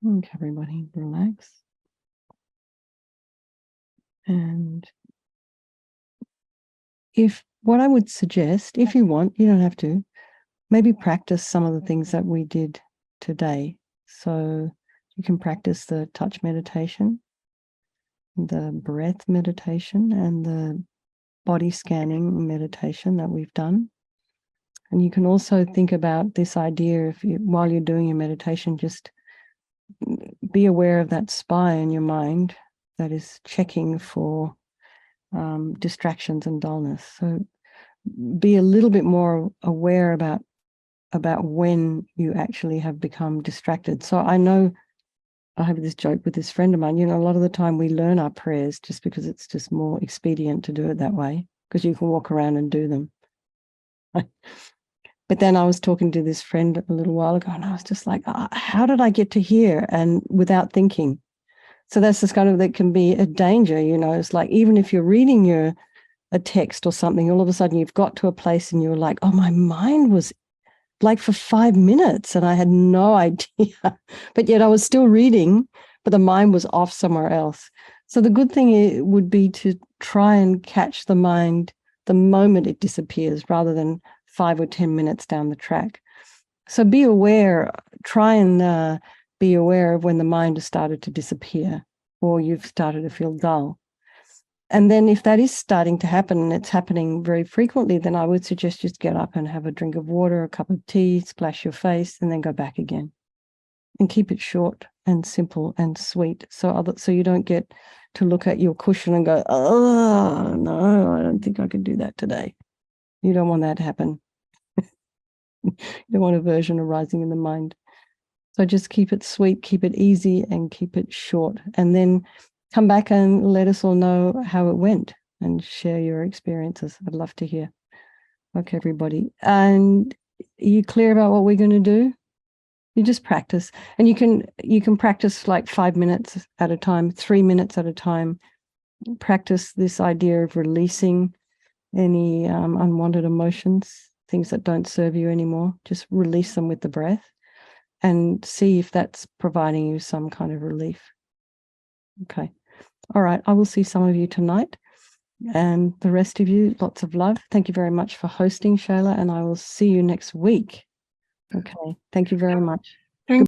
A: Okay, everybody, relax. And what I would suggest, if you want, you don't have to, maybe practice some of the things that we did today. So you can practice the touch meditation, the breath meditation, and the body scanning meditation that we've done. And you can also think about this idea, while you're doing your meditation, just be aware of that spy in your mind that is checking for distractions and dullness. So be a little bit more aware about when you actually have become distracted. So I know I have this joke with this friend of mine, a lot of the time we learn our prayers just because it's just more expedient to do it that way, because you can walk around and do them. But then I was talking to this friend a little while ago, and I was just like, how did I get to here? And without thinking. So that's just that can be a danger, it's like, even if you're reading a text or something, all of a sudden you've got to a place and you're like, oh, my mind was blank for 5 minutes and I had no idea, but yet I was still reading, but the mind was off somewhere else. So the good thing would be to try and catch the mind the moment it disappears, rather than 5 or 10 minutes down the track. So be aware, try and be aware of when the mind has started to disappear or you've started to feel dull. And then if that is starting to happen, and it's happening very frequently, then I would suggest just get up and have a drink of water, a cup of tea, splash your face, and then go back again. And keep it short and simple and sweet, so you don't get to look at your cushion and go, oh, no, I don't think I could do that today. You don't want that to happen. You don't want aversion arising in the mind. So just keep it sweet, keep it easy, and keep it short. And then come back and let us all know how it went and share your experiences. I'd love to hear. Okay, everybody. And are you clear about what we're going to do? You just practice. And you can practice like 5 minutes at a time, 3 minutes at a time. Practice this idea of releasing any unwanted emotions, things that don't serve you anymore. Just release them with the breath and see if that's providing you some kind of relief. Okay. All right. I will see some of you tonight, and the rest of you, lots of love. Thank you very much for hosting, Shayla, and I will see you next week. Okay. Thank you very much.